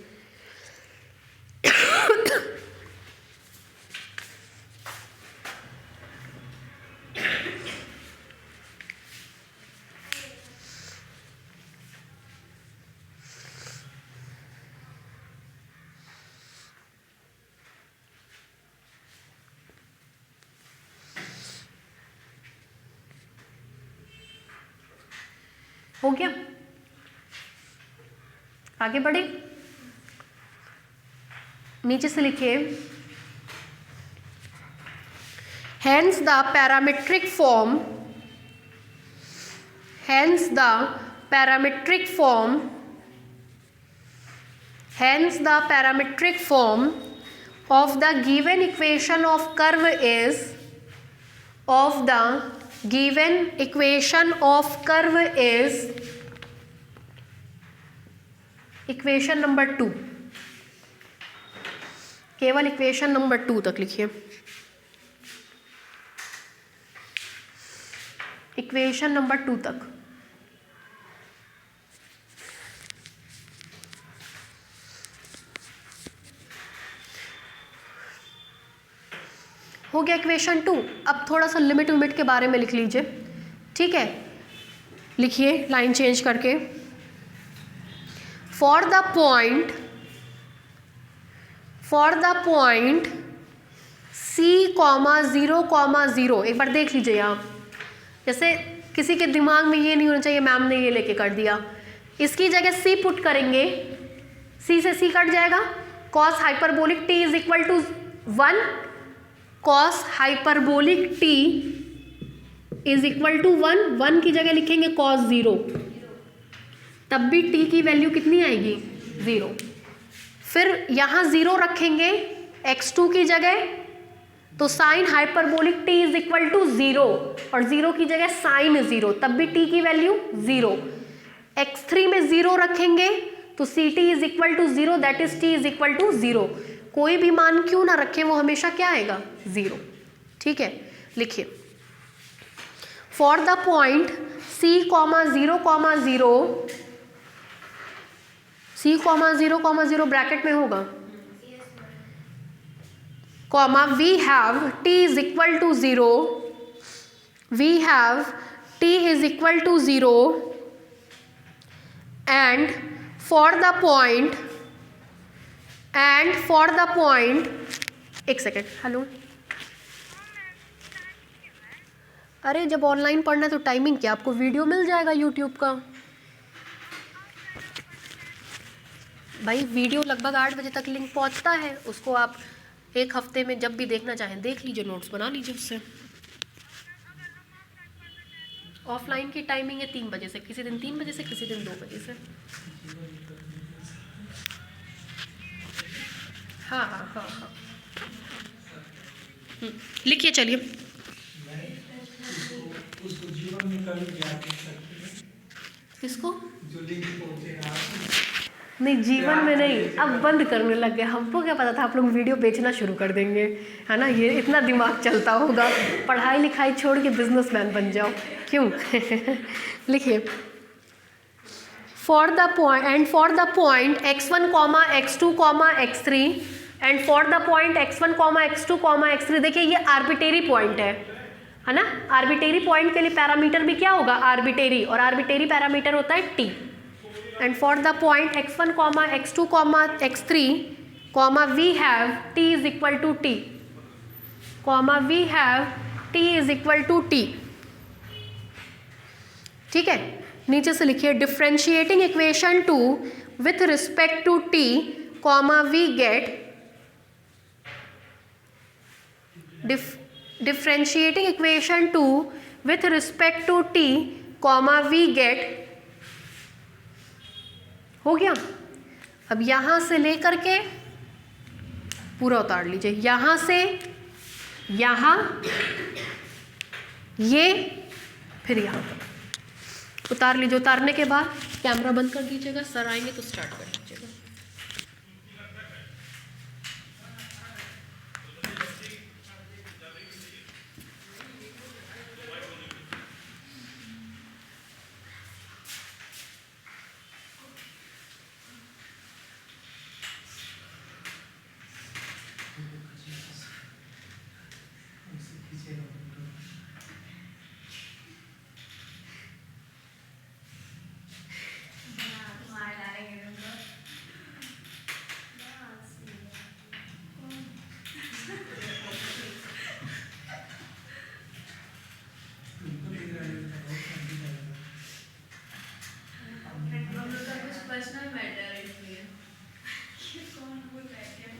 हो गया, आगे बढ़े, नीचे से लिखिए, hence the parametric form of the given equation of curve is equation number 2, केवल इक्वेशन नंबर 2 तक लिखिए, इक्वेशन नंबर 2 तक। हो गया इक्वेशन 2। अब थोड़ा सा लिमिट के बारे में लिख लीजिए, ठीक है। लिखिए लाइन चेंज करके, for the point C, 0,0, एक बार देख लीजिए यहाँ, जैसे किसी के दिमाग में ये नहीं होना चाहिए मैम ने ये लेके कर दिया, इसकी जगह C पुट करेंगे, C से C कट जाएगा, cos hyperbolic T is equal to 1, cos hyperbolic T is equal to 1 की जगह लिखेंगे cos 0, तब भी t की वैल्यू कितनी आएगी 0। फिर यहाँ 0 रखेंगे x2 की जगह, तो sine hyperbolic t is equal to 0 और 0 की जगह साइन 0, तब भी t की वैल्यू 0। x3 में 0 रखेंगे तो ct is equal to 0, that is t is equal to 0। कोई भी मान क्यों ना रखें वो हमेशा क्या आएगा 0, ठीक है। लिखिए for the point C, 0,0 bracket में होगा, comma we have t is equal to 0, and for the point एक सेकेंड, हेलो, अरे जब ऑनलाइन पढ़ना है तो टाइमिंग क्या, आपको वीडियो मिल जाएगा यूट्यूब का भाई, वीडियो लगभग 8 बजे तक लिंक पहुंचता है, उसको आप एक हफ्ते में जब भी देखना चाहें देख लीजिए, नोट्स बना लीजिए उससे। ऑफलाइन की टाइमिंग है 3 बजे से, किसी दिन 3 बजे से, किसी दिन 2 बजे से। हाँ। लिखिए चलिए, किसको?
जो लिंक पहुंचे आप
नहीं, जीवन में नहीं, अब बंद करने लग गए। हमको क्या पता था आप लोग वीडियो बेचना शुरू कर देंगे, है ना। ये इतना दिमाग चलता होगा, पढ़ाई लिखाई छोड़ के बिजनेसमैन बन जाओ, क्यों? लिखिए, for the point x1, x2, x3 and for the point x1, x2, x3, देखिए ये आर्बिटेरी पॉइंट है ना। आर्बिटेरी पॉइंट के लिए पैरामीटर भी क्या होगा? आर्बिटेरी, और आर्बिटेरी पैरामीटर होता है t। And for the point x1, x2, x3, we have t is equal to t, we have t is equal to t। ठीक है, नीचे से लिखिए, differentiating equation 2 with respect to t, we get differentiating equation 2 with respect to t, we get, हो गया। अब यहां से लेकर के पूरा उतार लीजिए, यहां से यहां, ये फिर यहां उतार लीजिए। उतारने के बाद कैमरा बंद कर दीजिएगा, सर आएंगे तो स्टार्ट कर लीजिएगा।
पर्सनल मैटर है इसलिए कौन बोल रहा है क्या?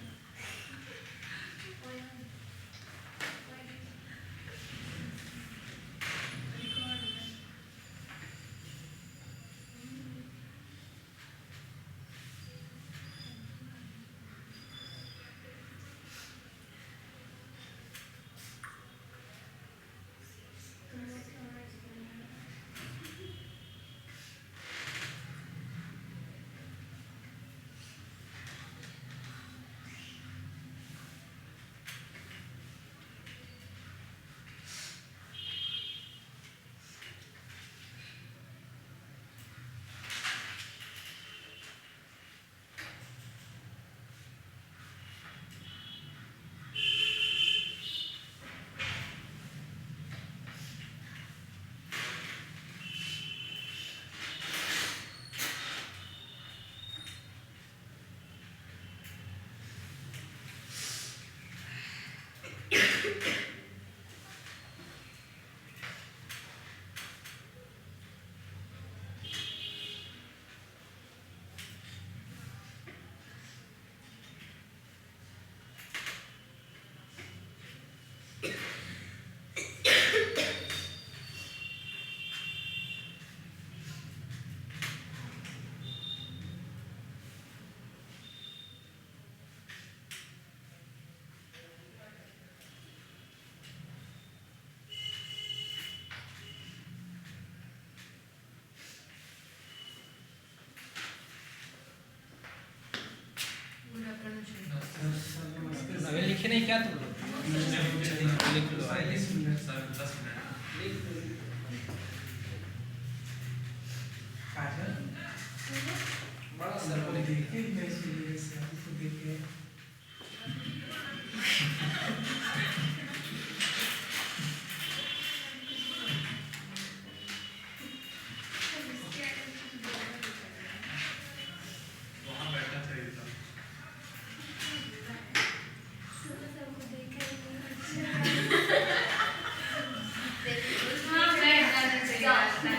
अभी लिखे नहीं क्या तुम लोग? लिख लो।
10 मिनट काजल
बड़ा सर
को देखे मैं सीरियस को देखे
हाँ, मैं